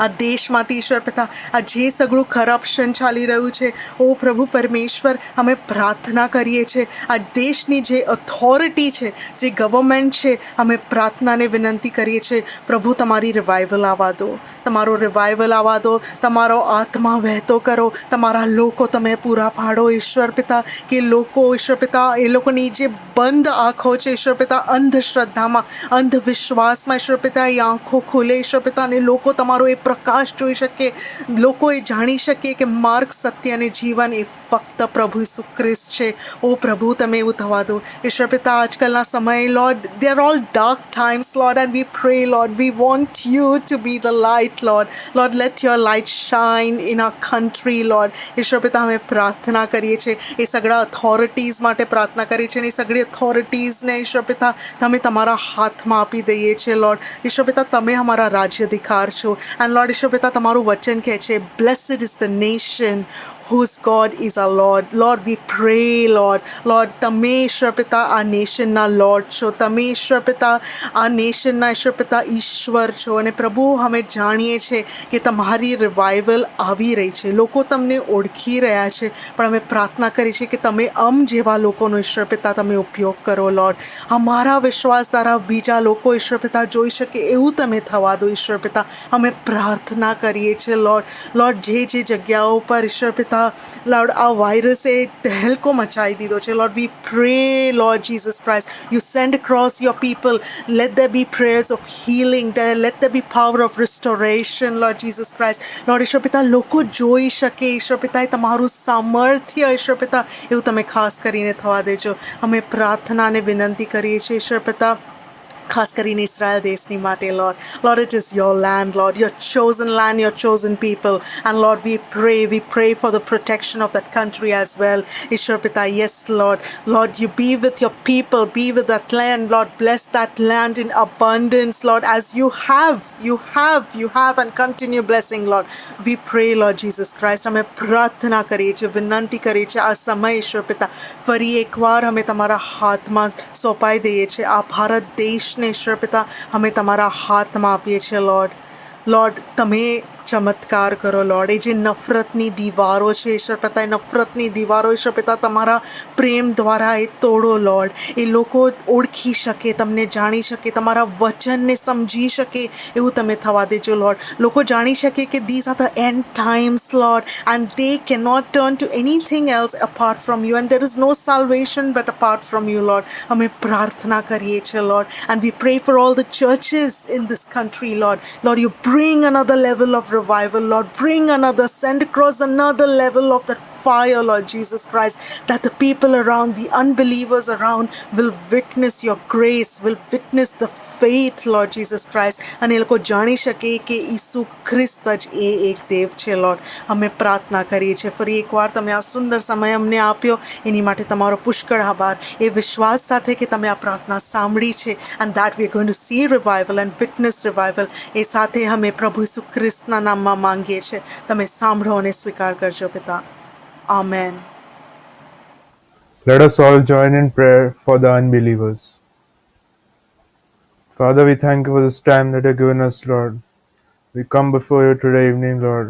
આ દેશમાંથી ઈશ્વર પિતા આ જે સગળું કરપ્શન ચાલી રહ્યું છે, ઓ પ્રભુ પરમેશ્વર અમે પ્રાર્થના કરીએ છીએ આ દેશની જે ઓથોરિટી છે, જે ગવર્મેન્ટ છે, અમે પ્રાર્થનાને વિનંતી કરીએ છીએ પ્રભુ તમારી રિવાઇવલ આવવા દો, તમારો રિવાઇવલ આવવા દો, તમારો આત્મા વહેતો કરો, તમારા લોકો તમે પૂરા પાડો ઈશ્વર પિતા. કે લોકો ઈશ્વર પિતા એ લોકોની જે બંધ આંખો છે ઈશ્વર પિતા અંધશ્રદ્ધામાં, અંધવિશ્વાસમાં ઈશ્વર પિતા એ આંખો ખોલે ઈશ્વર પિતા, અને લોકો તમારો એ પ્રકાશ જોઈ શકે, લોકો એ જાણી શકે કે માર્ગ, સત્ય અને જીવન એ ફક્ત પ્રભુ ઈસુ ખ્રિસ્ત છે. ઓ પ્રભુ તમે એવું થવા દો ઈશ્વર પિતા. આજકાલના સમયે Lord they are all dark times Lord, and we pray Lord we want you to be the light Lord let your light shine in our country Lord. ઈશ્વર પિતા અમે પ્રાર્થના કરીએ છીએ એ સગળા ઓથોરિટીઝ માટે પ્રાર્થના કરીએ છીએ, અને એ સગળી ઓથોરિટીઝને ઈશ્વર પિતા તમે તમારા હાથમાં આપી દઈએ છીએ લॉर्ड. ઈશ્વર પિતા તમે અમારા રાજ્યાધિકાર છો. એન્ડ લॉर्ड ઈશ્વર પિતા તમારું વચન કહે છે blessed is the nation whose God is our Lord. Lord, we pray, Lord, તમે ઈશ્વર પિતા આ નેશનના લોર્ડ છો, તમે ઈશ્વર પિતા આ નેશનના ઈશ્વર પિતા ઈશ્વર છો. અને પ્રભુ અમે જાણીએ છીએ કે તમારી રિવાઇવલ આવી રહી છે, લોકો તમને ઓળખી રહ્યા છે, પણ અમે પ્રાર્થના કરી છે કે તમે જેવા લોકોનો ઈશ્વર પિતા તમે ઉપયોગ કરો લॉर्ड. અમારા વિશ્વાસ દ્વારા બીજા લોકો ઈશ્વર પિતા જોઈ શકે એવું તમે થવા દો ઈશ્વર પિતા. અમે પ્રાર્થના કરીએ છીએ લॉर्ड જે જગ્યાઓ પર ઈશ્વર પિતા પિતા લોર્ડ આ વાયરસે તહેલકો મચાવી દીધો છે. Lord we pray Lord Jesus Christ you send across your people, let there be prayers of healing there, let there be power of restoration Lord Jesus Christ. Lord ઈશ્વર પિતા લોકો જોઈ શકે ઈશ્વર પિતા એ તમારું સામર્થ્ય ઈશ્વર પિતા એવું તમે ખાસ કરીને થવા દેજો. અમે પ્રાર્થના અને વિનંતી કરીએ છીએ ઈશ્વર પિતા ખાસ કરીને ઇઝરાયલ દેશની માટે lord. Lord, it is your land, Lord, your chosen land, your chosen people. And Lord, we pray for the protection of that country as well. Ishwar Pita, yes, Lord. Lord, you be with your people, be with that land, Lord. Bless that land in abundance, Lord, as you have and continue blessing, Lord. We pray, Lord Jesus Christ. અમે પ્રાર્થના કરીએ છીએ, વિનંતી કરીએ છીએ આ સમય ઈશ્વર પિતા ફરી એકવાર અમે તમારા હાથમાં સોંપાઈ દઈએ છીએ. આ ભારત દેશ ઈશ્વર પિતા અમે તમારા હાથમાં આપીએ છીએ લોર્ડ. તમે ચમત્કાર કરો લોર્ડ. એ જે નફરતની દીવારો છે ઈશ્વર પિતા એ નફરતની દીવારો ઈશ્વર પિતા તમારા પ્રેમ દ્વારા એ તોડો લોર્ડ. એ લોકો ઓળખી શકે, તમને જાણી શકે, તમારા વચનને સમજી શકે એવું તમે થવા દેજો લોર્ડ. લોકો જાણી શકે કે these are the end times Lord and they cannot turn to anything else apart from you and there is no salvation but apart from you Lord. અમે પ્રાર્થના કરીએ છીએ Lord and we pray for all the churches in this country Lord. Lord, you bring another level of revival Lord, send across another level of that fire Lord Jesus Christ, that the people around, the unbelievers around will witness your grace, will witness the faith Lord Jesus Christ અને એ લોકો જાણી શકે કે ઈસુ ખ્રિસ્ત જ એ એક દેવ છે Lord. અમે પ્રાર્થના કરીએ છીએ ફરી એકવાર તમે આ સુંદર સમય અમને આપ્યો એની માટે તમારો પુષ્કળ આભાર. એ વિશ્વાસ સાથે કે તમે આ પ્રાર્થના સાંભળી છે and that we are going to see revival and witness revival એ સાથે અમે પ્રભુ ઈસુ ખ્રિસ્તના નામમાં માંગીએ છીએ. તમે સાંભળો અને સ્વીકાર કરજો પિતા. Amen. Let us all join in prayer for the unbelievers. Father, we thank you for this time that you have given us, Lord. We come before you today evening, Lord,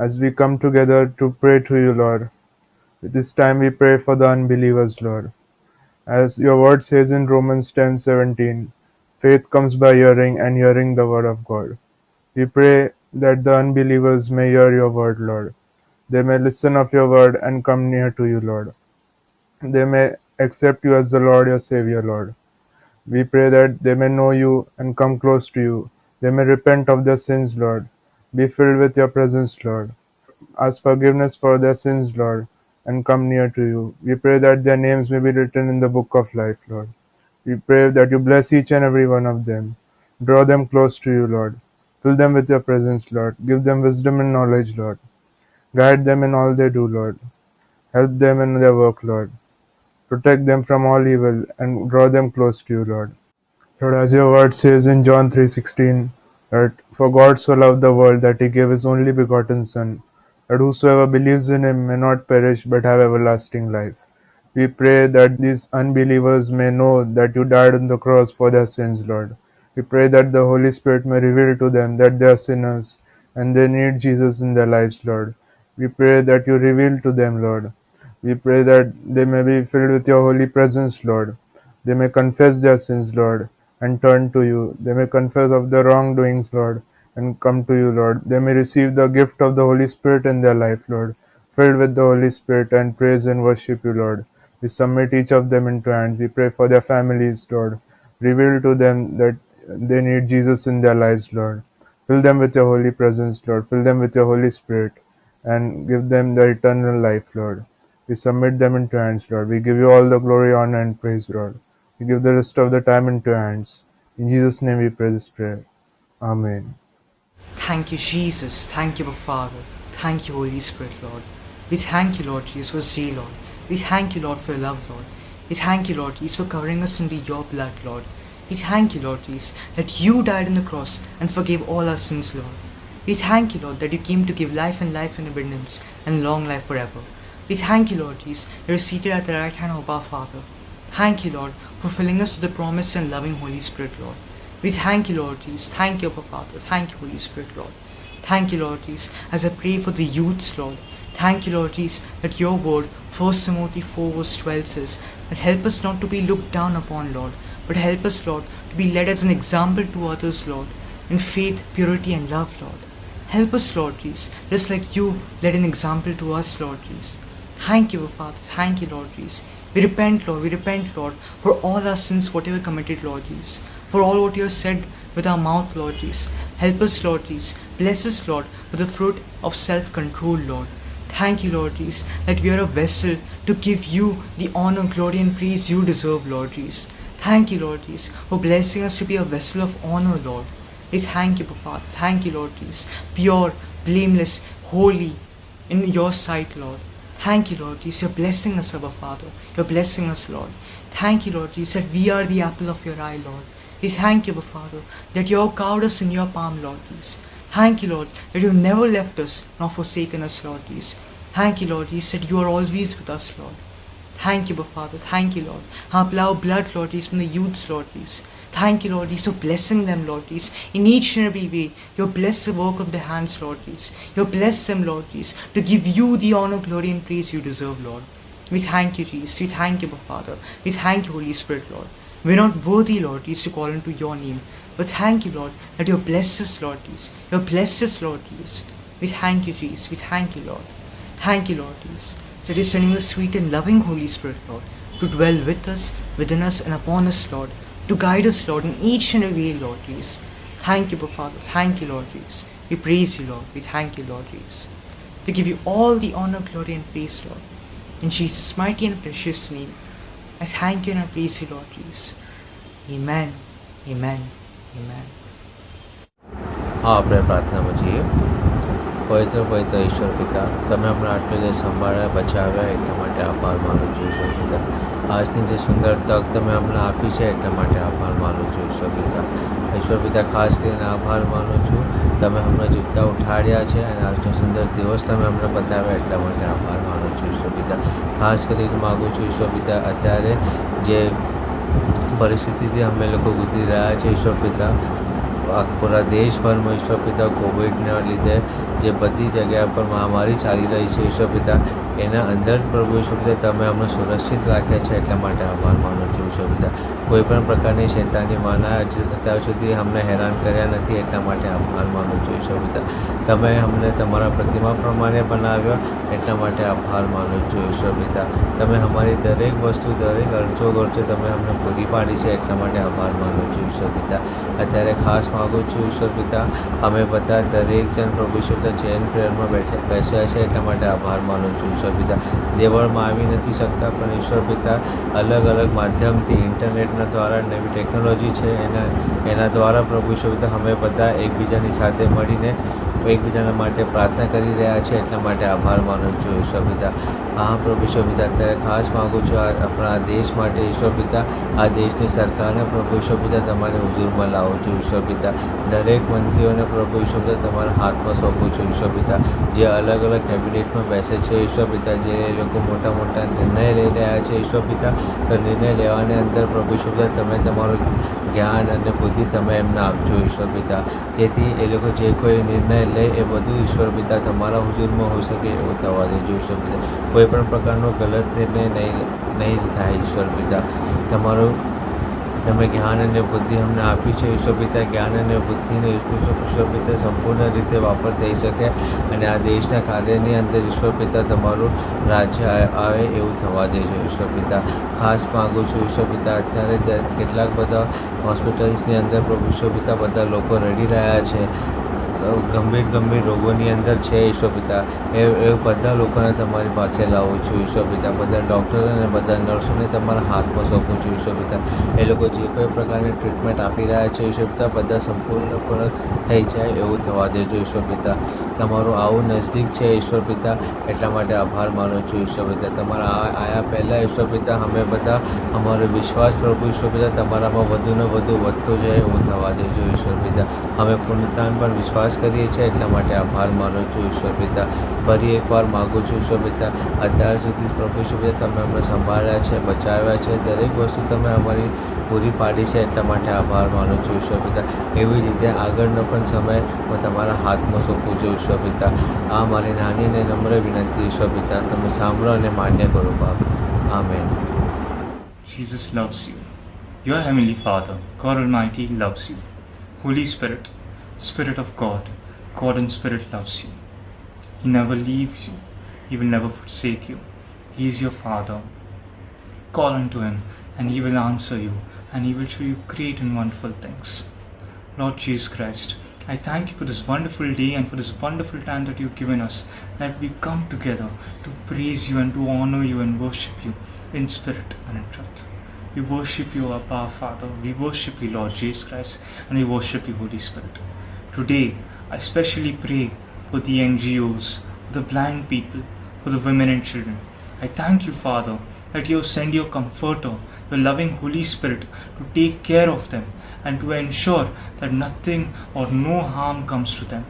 as we come together to pray to you, Lord. At this time we pray for the unbelievers, Lord. As your word says in Romans 10:17, faith comes by hearing and hearing the word of God. We pray that the unbelievers may hear your word, Lord. They may listen of your word and come near to you, Lord. They may accept you as the Lord, your Savior, Lord. We pray that they may know you and come close to you. They may repent of their sins, Lord. Be filled with your presence, Lord. Ask forgiveness for their sins, Lord, and come near to you. We pray that their names may be written in the book of life, Lord. We pray that you bless each and every one of them. Draw them close to you, Lord. Fill them with your presence, Lord. Give them wisdom and knowledge, Lord. Guide them in all they do, Lord. Help them in their work, Lord. Protect them from all evil and draw them close to you, Lord. Lord, as your word says in John 3:16, that for God so loved the world that he gave his only begotten Son, that whosoever believes in him may not perish but have everlasting life. We pray that these unbelievers may know that you died on the cross for their sins, Lord. We pray that the Holy Spirit may reveal to them that they are sinners and they need Jesus in their lives, Lord. We pray that you reveal to them, Lord. We pray that they may be filled with your holy presence, Lord. They may confess their sins, Lord, and turn to you. They may confess of their wrongdoings, Lord, and come to you, Lord. They may receive the gift of the Holy Spirit in their life, Lord, filled with the Holy Spirit and praise and worship you, Lord. We submit each of them into hands. We pray for their families, Lord. Reveal to them that they need Jesus in their lives, Lord. Fill them with your holy presence, Lord. Fill them with your Holy Spirit and give them the eternal life, Lord. We submit them into hands, Lord. We give you all the glory, honor, and praise, Lord. We give the rest of the time into your hands. In Jesus' name we pray this prayer. Amen. Thank you, Jesus. Thank you, Father. Thank you, Holy Spirit, Lord. We thank you, Lord Jesus, for today, Lord. We thank you, Lord, for your love, Lord. We thank you, Lord Jesus, for covering us under your blood, Lord. We thank you, Lord Jesus, that you died on the cross and forgave all our sins, Lord. We thank you, Lord, that you came to give life and life in abundance and long life forever. We thank you, Lord Jesus, that you are seated at the right hand of our Father. Thank you, Lord, for filling us with the promised and loving Holy Spirit, Lord. We thank you, Lord Jesus. Thank you, Abba Father. Thank you, Holy Spirit, Lord. Thank you, Lord Jesus, as I pray for the youths, Lord. Thank you, Lord Jesus, that your word, 1 Timothy 4:12 says, that help us not to be looked down upon, Lord, but help us, Lord, to be led as an example to others, Lord, in faith, purity, and love, Lord. Help us, Lord Jesus, just like you led an example to us, Lord Jesus. Thank you, Father. Thank you, Lord Jesus. We repent, Lord. We repent, Lord, for all our sins, whatever committed, Lord Jesus. For all what you have said with our mouth, Lord Jesus. Help us, Lord Jesus. Bless us, Lord, with the fruit of self-control, Lord. Thank you, Lord Jesus, that we are a vessel to give you the honor, glory, and praise you deserve, Lord Jesus. Thank you, Lord Jesus, for blessing us to be a vessel of honor, Lord. We thank you, Father. Thank you, Lord Jesus. Pure, blameless, holy in your sight, Lord. Thank you, Lord Jesus. You're blessing us, our Father. You're blessing us, Lord. Thank you, Lord Jesus, that we are the apple of your eye, Lord. We thank you, our Father, that you have carved us in your palm, Lord Jesus. Thank you, Lord, that you have never left us nor forsaken us, Lord Jesus. Thank you, Lord Jesus, that you are always with us, Lord. Thank you, our Father. Thank you, Lord. Our blood, Lord Jesus, from the youths, Lord Jesus. Thank you, Lord Jesus, for blessing them, Lord Jesus, in each and every way. You bless the work of their hands, Lord Jesus. You bless them, Lord Jesus, to give you the honor, glory, and praise you deserve, Lord. We thank you, Jesus. We thank you, our Father. We thank you, Holy Spirit, Lord. We're not worthy, Lord Jesus, to call into your name. But thank you, Lord, that you have blessed us, Lord Jesus. You have blessed us, Lord Jesus. We thank you, Jesus. We thank you, Lord. Thank you, Lord Jesus. So you're sending the sweet and loving Holy Spirit, Lord, to dwell with us, within us, and upon us, Lord, to guide us, Lord, in each and every way, Lord Jesus. Thank you, Father. Thank you, Lord Jesus. We praise you, Lord. We thank you, Lord Jesus. We give you all the honor, glory, and praise, Lord. In Jesus' mighty and precious name, I thank you and I praise you, Lord Jesus. Amen. Amen. Amen. હા આપણે પ્રાર્થનામાં છીએ. પવિત્ર પવિત્ર ઈશ્વર પિતા, તમે અમને આટલો જે સંભાળ્યા બચાવ્યા એટલા માટે આભાર માનું છું ઈશ્વર પિતા. આજની જે સુંદર તક તમે અમને આપી છે એટલા માટે આભાર માનું છું ઈશ્વર પિતા. ઈશ્વર પિતા ખાસ કરીને આભાર માનું છું, તમે અમને જીવતા ઉઠાડ્યા છે અને આજનો સુંદર દિવસ તમે અમને બતાવ્યા એટલા માટે આભાર માનું છું ઈશ્વર પિતા. ખાસ કરીને માગું છું ઈશ્વર પિતા, અત્યારે જે પરિસ્થિતિથી અમે લોકો ગુજરી રહ્યા છે ઈશ્વર પિતા, પૂરા દેશભરમાં ઈશ્વર પિતા કોવિડના લીધે જે બધી જગ્યા પર મહામારી ચાલી રહી છે ઈશ્વર પિતા, એના અંદર પ્રભુ ઈશ્વર પિતા તમે અમને સુરક્ષિત રાખ્યા છે એટલા માટે આભાર માનું છું ઈશ્વર પિતા. કોઈ પણ પ્રકારની શૈતાની માના અત્યાર સુધી અમને હેરાન કર્યા નથી એટલા માટે આભાર માનું છું ઈશ્વર પિતા. તમે અમને તમારા પ્રતિમા પ્રમાણે બનાવ્યા એટલા માટે આભાર માનું છું ઈશ્વર પિતા. તમે અમારી દરેક વસ્તુ, દરેક અરજો ગરજો તમે અમને પૂરી પાડી છે એટલા માટે આભાર માનું છું ઈશ્વર પિતા. અત્યારે ખાસ માગું છું ઈશ્વર પિતા, અમે બધા દરેક જણ પ્રભુ ઈશ્વર પિતા જૈન પ્રેયરમાં બેસ્યા છે એટલા માટે આભાર માનું છું ઈશ્વર પિતા. દેવળમાં આવી નથી શકતા પણ ઈશ્વર પિતા અલગ અલગ માધ્યમથી ઇન્ટરનેટના દ્વારા નવી ટેકનોલોજી છે એના દ્વારા પ્રભુ ઈશ્વર પિતા અમે બધા એકબીજાની સાથે મળીને એકબીજાના માટે પ્રાર્થના કરી રહ્યા છે એટલા માટે આભાર માનું છું ઈશ્વર પિતા. હા પ્રભુ ઈશ્વર પિતા, અત્યારે ખાસ માગું છું આપણા દેશ માટે ઈશ્વર પિતા, આ દેશની સરકારને પ્રભુ ઈશ્વર પિતા તમારે હુજૂરમાં લાવું છું ઈશ્વર પિતા. દરેક મંત્રીઓને પ્રભુ ઈશ્વર પિતા તમારા હાથમાં સોંપું છું ઈશ્વર પિતા, જે અલગ અલગ કેબિનેટમાં બેસે છે ઈશ્વર પિતા, જે લોકો મોટા મોટા નિર્ણય લઈ રહ્યા છે ઈશ્વર પિતા, તો નિર્ણય લેવાની અંદર પ્રભુ ઈશ્વર પિતા તમે તમારું જ્ઞાન અને બુદ્ધિ તમે એમને આપજો ઈશ્વર પિતા, જેથી એ લોકો જે કોઈ નિર્ણય લે એ બધું ઈશ્વર પિતા તમારા હુજૂરમાં હોઈ શકે એવું થવા દેજો ઈશ્વર પિતા. કોઈ પણ પ્રકારનો ગલત નિર્ણય નહીં થાય ઈશ્વર પિતા. તમારું તમે જ્ઞાન અને બુદ્ધિ અમને આપી છે ઈશ્વર પિતા, જ્ઞાન અને બુદ્ધિને ઈશ્વર પિતા સંપૂર્ણ રીતે વાપર થઈ શકે અને આ દેશના કાર્યની અંદર ઈશ્વર પિતા તમારું રાજ્ય આવે એવું થવા દેજો ઈશ્વર પિતા. ખાસ માગું છું ઈશ્વર પિતા, અત્યારે કેટલાક બધા હોસ્પિટલ્સની અંદર પ્રભુ ઈશ્વર પિતા બધા લોકો રડી રહ્યા છે, ગંભીર રોગોની અંદર છે ઈશ્વર પિતા, એ બધા લોકોને તમારી પાસે લાવું છું ઈશ્વર પિતા. બધા ડૉક્ટરો અને બધા નર્સોને તમારા હાથમાં સોંપું છું ઈશ્વર પિતા. એ લોકો જે કોઈ પ્રકારની ટ્રીટમેન્ટ આપી રહ્યા છે ઈશ્વર પિતા બધા સંપૂર્ણપણે થઈ જાય એવું થવા દેજો ઈશ્વર પિતા. તમારું આવું નજદીક છે ઈશ્વર પિતા એટલા માટે આભાર માનું છું ઈશ્વર પિતા. તમારા આયા પહેલાં ઈશ્વર પિતા અમે બધા અમારો વિશ્વાસ પ્રભુ ઈશ્વર પિતા તમારામાં વધુને વધુ વધતો જાય એવું થવા દેજો ઈશ્વર પિતા. અમે પુનરુત્થાન પર વિશ્વાસ કરીએ છીએ એટલા માટે આભાર માનું છું ઈશ્વર પિતા. ફરી એકવાર માગું છું ઈશ્વર પિતા, અત્યાર સુધી પ્રભુ ઈશ્વર પિતા તમે અમને સંભાળ્યા છે, બચાવ્યા છે, દરેક વસ્તુ તમે અમારી પૂરી પાડી છે એટલા માટે આભાર માનું છું ઈશ્વર પિતા. એવી જ રીતે આગળનો પણ સમય હું તમારા હાથમાં સોંપું છું ઈશ્વર પિતા. આ મારી નાની અને નમ્ર વિનંતી ઈશ્વર પિતા, તમે સાંભળો અને માન્ય કરો બાપ. Amen. Jesus loves you. Your Heavenly Father, God Almighty loves you. Holy Spirit, Spirit of God, God in spirit loves you. He never leaves you. He will never forsake you. He is your Father. Call unto Him and He will answer you, and He will show you great and wonderful things. Lord Jesus Christ, I thank you for this wonderful day and for this wonderful time that you've given us, that we come together to praise you and to honor you and worship you in spirit and in truth. We worship you, Abba Father. We worship you, Lord Jesus Christ, and we worship you, Holy Spirit. Today, I especially pray for the NGOs, for the blind people, for the women and children. I thank you, Father, that you send your comforter, your loving Holy Spirit, to take care of them and to ensure that nothing or no harm comes to them.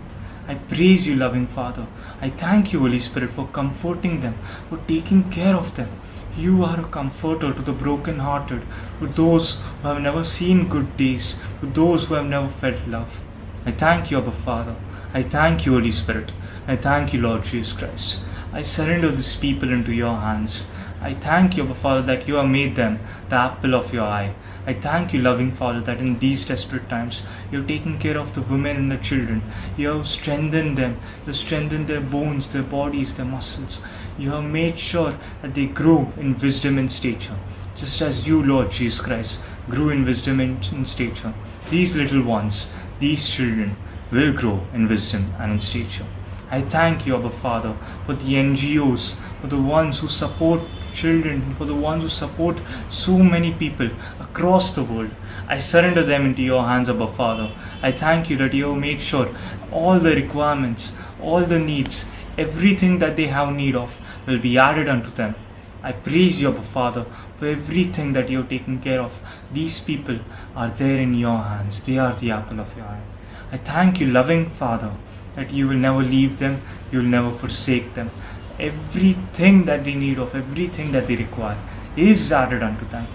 I praise you, loving Father. I thank you, Holy Spirit, for comforting them, for taking care of them. You are a comforter to the broken-hearted, to those who have never seen good days, to those who have never felt love. I thank you, Abba Father. I thank you, Holy Spirit. I thank you, Lord Jesus Christ. I surrender these people into your hands. I thank you, Abba Father, that you have made them the apple of your eye. I thank you, loving Father, that in these desperate times you have taken care of the women and the children. You have strengthened them. You have strengthened their bones, their bodies, their muscles. You have made sure that they grow in wisdom and stature, just as you, Lord Jesus Christ, grew in wisdom and in stature. These little ones, these children, will grow in wisdom and in stature. I thank you, Abba Father, for the NGOs, for the ones who support children, for the ones who support so many people across the world. I surrender them into your hands, Abba Father. I thank you that you have made sure all the requirements, all the needs, everything that they have need of will be added unto them. I praise you, Abba Father, for everything that you have taken care of. These people are there in your hands. They are the apple of your eye. I thank you, loving Father, that you will never leave them, you will never forsake them. Everything that they need of, everything that they require is added unto them.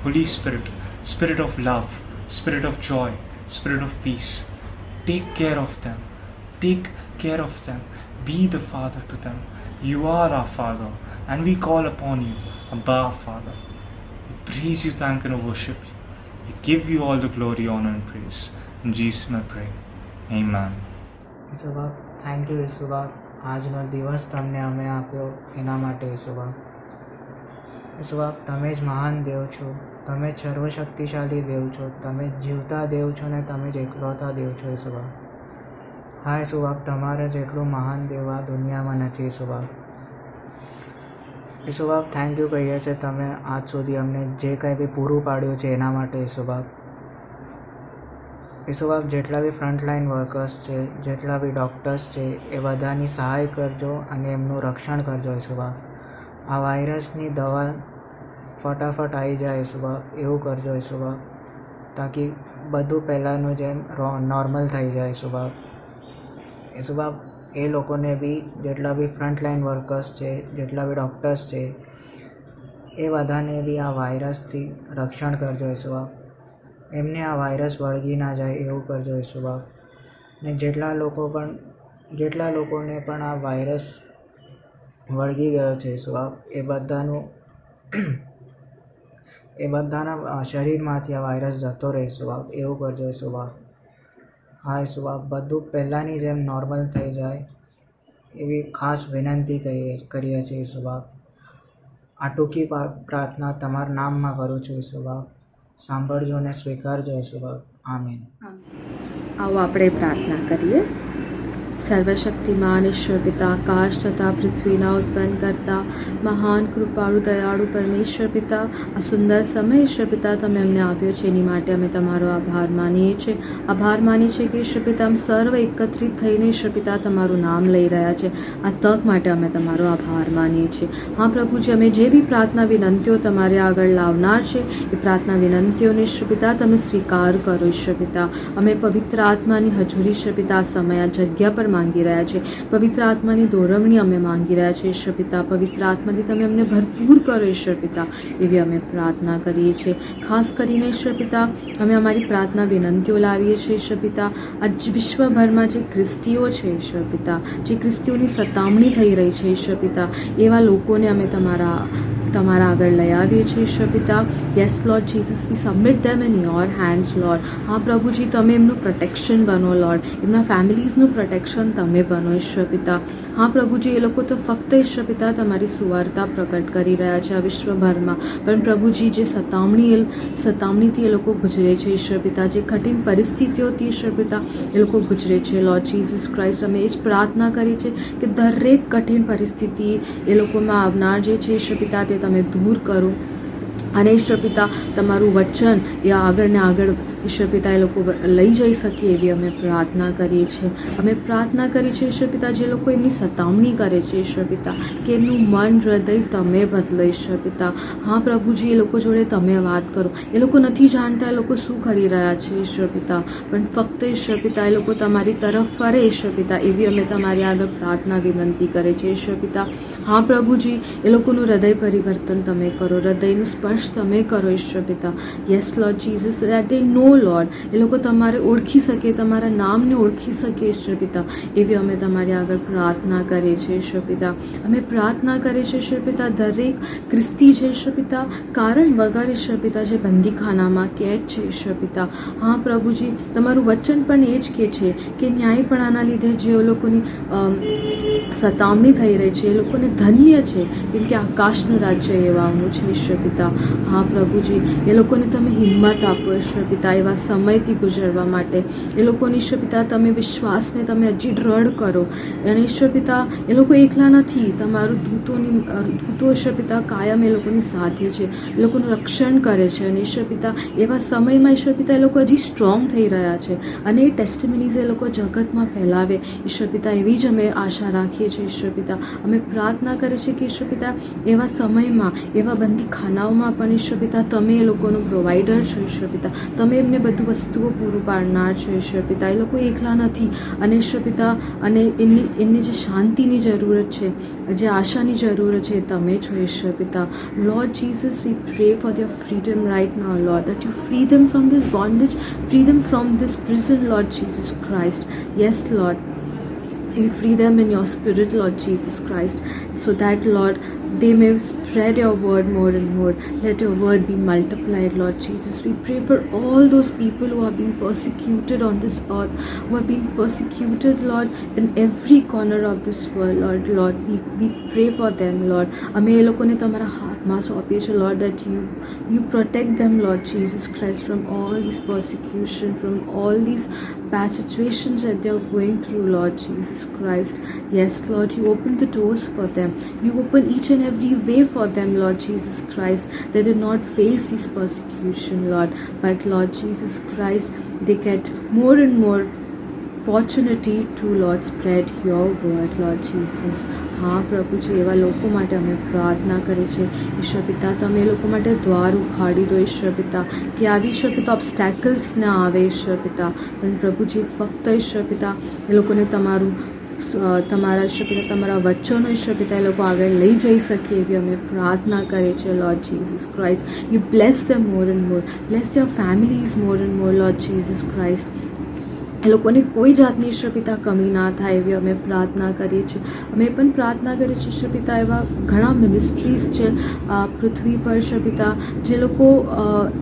Holy Spirit, Spirit of love, Spirit of joy, Spirit of peace, take care of them. Take care of them. Be the Father to them. You are our Father, and we call upon you, Abba Father. We praise you, thank and worship you. We give you all the glory, honor and praise. In Jesus' name I pray. Amen. ઈસુબાપ થેન્ક યુ ઈસુબાપ, આજનો દિવસ તમને અમે આપ્યો એના માટે ઈસુબાપ. ઈસુબાપ, તમે જ મહાન દેવ છો, તમે જ સર્વશક્તિશાળી દેવ છો, તમે જ જીવતા દેવ છો ને તમે જ એકલૌતા દેવ છો ઈસુબાપ. હા ઈસુબાપ, તમારે જેટલું મહાન દેવ આ દુનિયામાં નથી ઈસુબાપ. ઈસુબાપ, થેન્ક યુ કહીએ છીએ તમે આજ સુધી અમને જે કંઈ બી પૂરું પાડ્યું છે એના માટે ઈસુબાપ. ઈસુબાપ, જેટલા બી ફ્રન્ટલાઇન વર્કર્સ છે, જેટલા બી ડૉક્ટર્સ છે, એ બધાની સહાય કરજો અને એમનું રક્ષણ કરજો ઈસુબાપ. આ વાયરસની દવા ફટાફટ આવી જાય ઈસુબાપ, એવું કરજો ઈસુબાપ, તાકી બધું પહેલાંનું જેમ નોર્મલ થઈ જાય ઈસુબાપ. ઈસુબાપ, એ લોકોને બી જેટલા બી ફ્રન્ટલાઇન વર્કર્સ છે, જેટલા બી ડૉક્ટર્સ છે, એ બધાને બી આ વાયરસથી રક્ષણ કરજો ઈસુબાપ. એમને આ વાયરસ વળગી ના જાય એવું કરજો ઈસુબાપ. ને જેટલા લોકોને પણ આ વાયરસ વળગી ગયો છે ઈસુબાપ, એ બધાના શરીરમાંથી આ વાયરસ જતો રહે ઈસુબાપ, એવું કરજો ઈસુબાપ. હા ઈસુબાપ, બધું પહેલાંની જેમ નોર્મલ થઈ જાય એવી ખાસ વિનંતી કરીએ છીએ ઈસુબાપ. આ ટૂંકી પ્રાર્થના તમારા નામમાં કરું છું ઈસુબાપ. સાંભળજો અને સ્વીકારજો ઈસુબાપ. આમીન. આવો આપણે પ્રાર્થના કરીએ. સર્વશક્તિમાન ઈશ્વર પિતા, આકાશ તથા પૃથ્વીના ઉત્પન્ન કરતા મહાન કૃપાળુ દયાળુ પરમેશ્વર પિતા, આ સુંદર સમય ઈશ્વર પિતા તમે અમને આપ્યો છે એની માટે અમે તમારો આભાર માનીએ છીએ. આભાર માનીએ છીએ કે ઈશ્વર પિતા અમે સર્વ એકત્રિત થઈને ઈશ્વર પિતા તમારું નામ લઈ રહ્યા છે. આ તક માટે અમે તમારો આભાર માનીએ છીએ. હા પ્રભુજી, અમે જે બી પ્રાર્થના વિનંતીઓ તમારે આગળ લાવનાર છે એ પ્રાર્થના વિનંતીઓને ઈશ્વર પિતા તમે સ્વીકાર કરો ઈશ્વર પિતા. અમે પવિત્ર આત્માની હજુરી ઈશ્વર પિતા આ સમય આ જગ્યા પર માંગી રહ્યા છે. પવિત્ર આત્માની દોરવણી અમે માંગી રહ્યા છીએ ઈશ્વર પિતા. પવિત્ર આત્માથી તમે અમને ભરપૂર કરો ઈશ્વર પિતા, એવી અમે પ્રાર્થના કરીએ છીએ. ખાસ કરીને ઈશ્વર પિતા અમે અમારી પ્રાર્થના વિનંતીઓ લાવીએ છીએ ઈશ્વર પિતા. આજ વિશ્વભરમાં જે ખ્રિસ્તીઓ છે ઈશ્વર પિતા, જે ખ્રિસ્તીઓની સતામણી થઈ રહી છે ઈશ્વર પિતા, એવા લોકોને અમે તમારા તમારા આગળ લઈ આવીએ છીએ ઈશ્વર પિતા. Yes Lord Jesus, we submit them in your hands Lord. હા પ્રભુજી, તમે એમનું પ્રોટેક્શન બનો લોર્ડ, એમના ફેમિલીઝનું પ્રોટેક્શન તમે બનો ઈશ્વર પિતા. હા પ્રભુજી, એ લોકો તો ફક્ત ઈશ્વર પિતા તમારી સુવાર્તા પ્રકટ કરી રહ્યા છે આ વિશ્વભરમાં, પણ પ્રભુજી જે સતામણીથી એ લોકો ગુજરે છે ઈશ્વર પિતા, જે કઠિન પરિસ્થિતિઓથી ઈશ્વર પિતા એ લોકો ગુજરે છે લોર્ડ જીસસ ક્રાઇસ્ટ, અમે એ જ પ્રાર્થના કરી છે કે દરેક કઠિન પરિસ્થિતિ એ લોકોમાં આવનાર જે છે ઈશ્વર પિતા તે તમે દૂર કરો, અને ઈશ્વર પિતા તમારું વચન એ આગળ ને આગળ ઈશ્વર પિતા એ લોકો લઈ જઈ શકે એવી અમે પ્રાર્થના કરીએ છીએ. અમે પ્રાર્થના કરી છે ઈશ્વર પિતા, જે લોકો એમની સતામણી કરે છે ઈશ્વર પિતા, કે એમનું મન હૃદય તમે બદલો ઈશ્વર પિતા. હા પ્રભુજી, એ લોકો જોડે તમે વાત કરો. એ લોકો નથી જાણતા એ લોકો શું કરી રહ્યા છે ઈશ્વર પિતા, પણ ફક્ત ઈશ્વર પિતા એ લોકો તમારી તરફ ફરે ઈશ્વર પિતા, એવી અમે તમારી આગળ પ્રાર્થના વિનંતી કરે છે ઈશ્વર પિતા. હા પ્રભુજી, એ લોકોનું હૃદય પરિવર્તન તમે કરો, હૃદયનું સ્પર્શ તમે કરો ઈશ્વર પિતા. Yes Lord Jesus, that they know Lord, એ લોકો તમારે ઓળખી શકે, તમારા નામને ઓળખી શકે ઈશ્વર પિતા, એવી અમે તમારી આગળ પ્રાર્થના કરીએ છીએ ઈશ્વર પિતા. અમે પ્રાર્થના કરીએ છીએ ઈશ્વર પિતા, દરેક ખ્રિસ્તી છે ઈશ્વર પિતા, કારણ વગર ઈશ્વર પિતા જે બંદીખાનામાં કેદ છે ઈશ્વર પિતા. હા પ્રભુજી, તમારું વચન પણ એ જ કહે છે કે ન્યાયપણાના લીધે જે લોકોની સતામણી થઈ રહી છે એ લોકોને ધન્ય છે, કેમ કે આકાશનું રાજ્ય એવાનું છે ઈશ્વર પિતા. હા પ્રભુજી, એ લોકોને તમે હિંમત આપો ઈશ્વર પિતા એવા સમયથી ગુજરવા માટે. એ લોકોની ઈશ્વર પિતા તમે વિશ્વાસને તમે હજી દ્રઢ કરો, અને ઈશ્વર પિતા એ લોકો એકલા નથી, તમારું દૂતો ઈશ્વર પિતા કાયમ એ લોકોની સાથે છે, એ લોકોનું રક્ષણ કરે છે, અને ઈશ્વર પિતા એવા સમયમાં ઈશ્વર પિતા એ લોકો હજી સ્ટ્રોંગ થઈ રહ્યા છે, અને એ ટેસ્ટિમનીઝ એ લોકો જગતમાં ફેલાવે ઈશ્વર પિતા, એવી જ અમે આશા રાખીએ છીએ ઈશ્વર પિતા. અમે પ્રાર્થના કરીએ છીએ કે ઈશ્વર પિતા એવા સમયમાં, એવા બંદીખાનાઓમાં પણ ઈશ્વર પિતા તમે એ લોકોનું પ્રોવાઈડર છો ઈશ્વર પિતા, તમે એમને બધું વસ્તુઓ પૂરું પાડનાર છો ઈશ્વર પિતા. એ લોકો એકલા નથી, અને ઈશ્વર પિતા અને એમને જે શાંતિની જરૂરત છે, જે આશાની જરૂરત છે, તમે છો ઈશ્વર પિતા. Lord Jesus, we pray for their freedom right now Lord, that you free them from this bondage, free them from this prison, Lord Jesus Christ. Yes Lord, you free them in your spirit, Lord Jesus Christ, so that Lord they may spread your word more and more. Let your word be multiplied, Lord Jesus. We pray for all those people who are being persecuted on this earth, who are being persecuted, Lord, in every corner of this world, Lord. We pray for them, Lord. અમે એ લોકોને તમારા હાથમાં સોંપીએ છીએ, Lord, that you protect them, Lord Jesus Christ, from all this persecution, from all these bad situations that they are going through, Lord Jesus Christ. Yes, Lord, you open the doors for them. You open each and every way for them, Lord Jesus Christ. They do not face this persecution, Lord, but Lord Jesus Christ, they get more and more opportunity to, Lord, spread your word, Lord Jesus. હા પ્રભુજી, એવા લોકો માટે અમે પ્રાર્થના કરી છે ઈશ્વર પિતા, તમે એ લોકો માટે દ્વાર ઉખાડી દો ઈશ્વર પિતા, કે આવી ઈશ્વર પિતા ઓબ્સ્ટેકલ્સ ના આવે ઈશ્વર પિતા, પણ પ્રભુજી ફક્ત ઈશ્વર પિતા એ લોકોને તમારા ઈશ્વર પિતા તમારા વચનો ઈશ્વર પિતા એ લોકો આગળ લઈ જઈ શકે એવી અમે પ્રાર્થના કરીએ છીએ Lord Jesus Christ. You bless them more and more, bless their families more and more, Lord Jesus Christ. એ લોકોને કોઈ જાતની ઈશ્વર પિતા કમી ના થાય એવી અમે પ્રાર્થના કરીએ છીએ. અમે પણ પ્રાર્થના કરીએ છીએ ઈશ્વર પિતા, એવા ઘણા મિનિસ્ટ્રીઝ છે પૃથ્વી પર ઈશ્વર પિતા, જે લોકો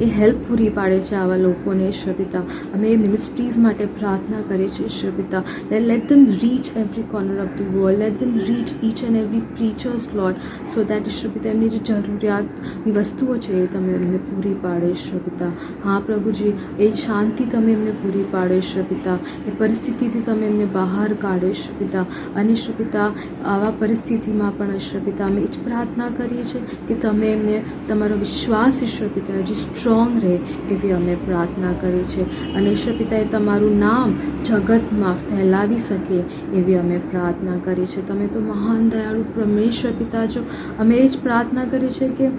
એ હેલ્પ પૂરી પાડે છે આવા લોકોને ઈશ્વર પિતા. અમે એ મિનિસ્ટ્રીઝ માટે પ્રાર્થના કરીએ છીએ ઈશ્વર પિતા. Let them reach every corner of the world, let them reach each and every preachers, Lord, so that ઈશ્વર પિતા એમની જે જરૂરિયાતની વસ્તુઓ છે એ તમે એમને પૂરી પાડો ઈશ્વર પિતા. હા પ્રભુજી, એ શાંતિ તમે એમને પૂરી પાડો ઈશ્વર પિતા, એ પરિસ્થિતિથી તમે એમને બહાર કાઢો ઈશ્વર પિતા. અને ઈશ્વર પિતા આવા પરિસ્થિતિમાં પણ ઈશ્વર પિતા અમે જ પ્રાર્થના કરીએ છીએ કે તમે એમને તમારો વિશ્વાસ ઈશ્વર પિતા હજી સ્ટ્રોંગ રહે એવી અમે પ્રાર્થના કરીએ છીએ, અને ઈશ્વર પિતાએ તમારું નામ જગતમાં ફેલાવી શકે એવી અમે પ્રાર્થના કરીએ છીએ. તમે તો મહાન દયાળુ પરમેશ્વર પિતા છો. અમે એ જ પ્રાર્થના કરીએ છીએ કે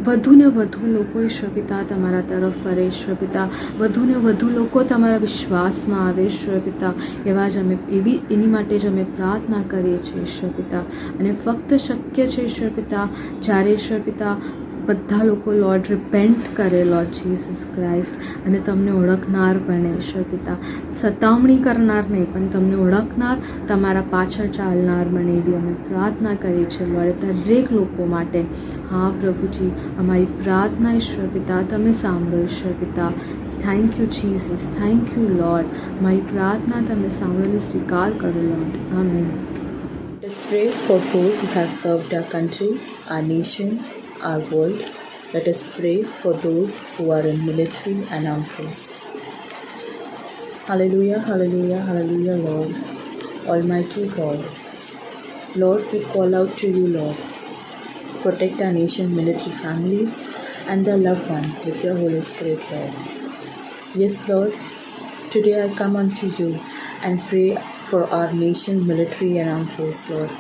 વધુ ને વધુ લોકો ઈશ્વર પિતા તમારા તરફ ફરે ઈશ્વર પિતા, વધુ ને વધુ લોકો તમારા વિશ્વાસમાં આવે ઈશ્વર પિતા. એવા જ અમે એની માટે જ અમે પ્રાર્થના કરીએ છીએ ઈશ્વર પિતા. અને ફક્ત શક્ય છે ઈશ્વર પિતા, જ્યારે ઈશ્વર પિતા બધા લોકો લોર્ડ રિપેન્ટ કરે લોર્ડ જીસસ ક્રાઇસ્ટ અને તમને ઓળખનાર બને ઈશ્વર પિતા. સતામણી કરનાર નહીં પણ તમને ઓળખનાર, તમારા પાછળ ચાલનાર બને એવી અમે પ્રાર્થના કરીએ છીએ લોર્ડ દરેક લોકો માટે. હા પ્રભુજી, અમારી પ્રાર્થના ઈશ્વર પિતા તમે સાંભળો ઈશ્વર પિતા. Thank you Jesus, thank you lord. મારી પ્રાર્થના તમે સાંભળીને સ્વીકાર કરો lord. Amen. Let us pray for those who have served our country, our nation, our world. Let us pray for those who are in military and armed force. Hallelujah, hallelujah, hallelujah, Lord. Almighty God. Lord, we call out to you, Lord. Protect our nation, military families and their loved ones with your Holy Spirit, Lord. Yes, Lord. Today I come unto you and pray for our nation, military and armed force, Lord.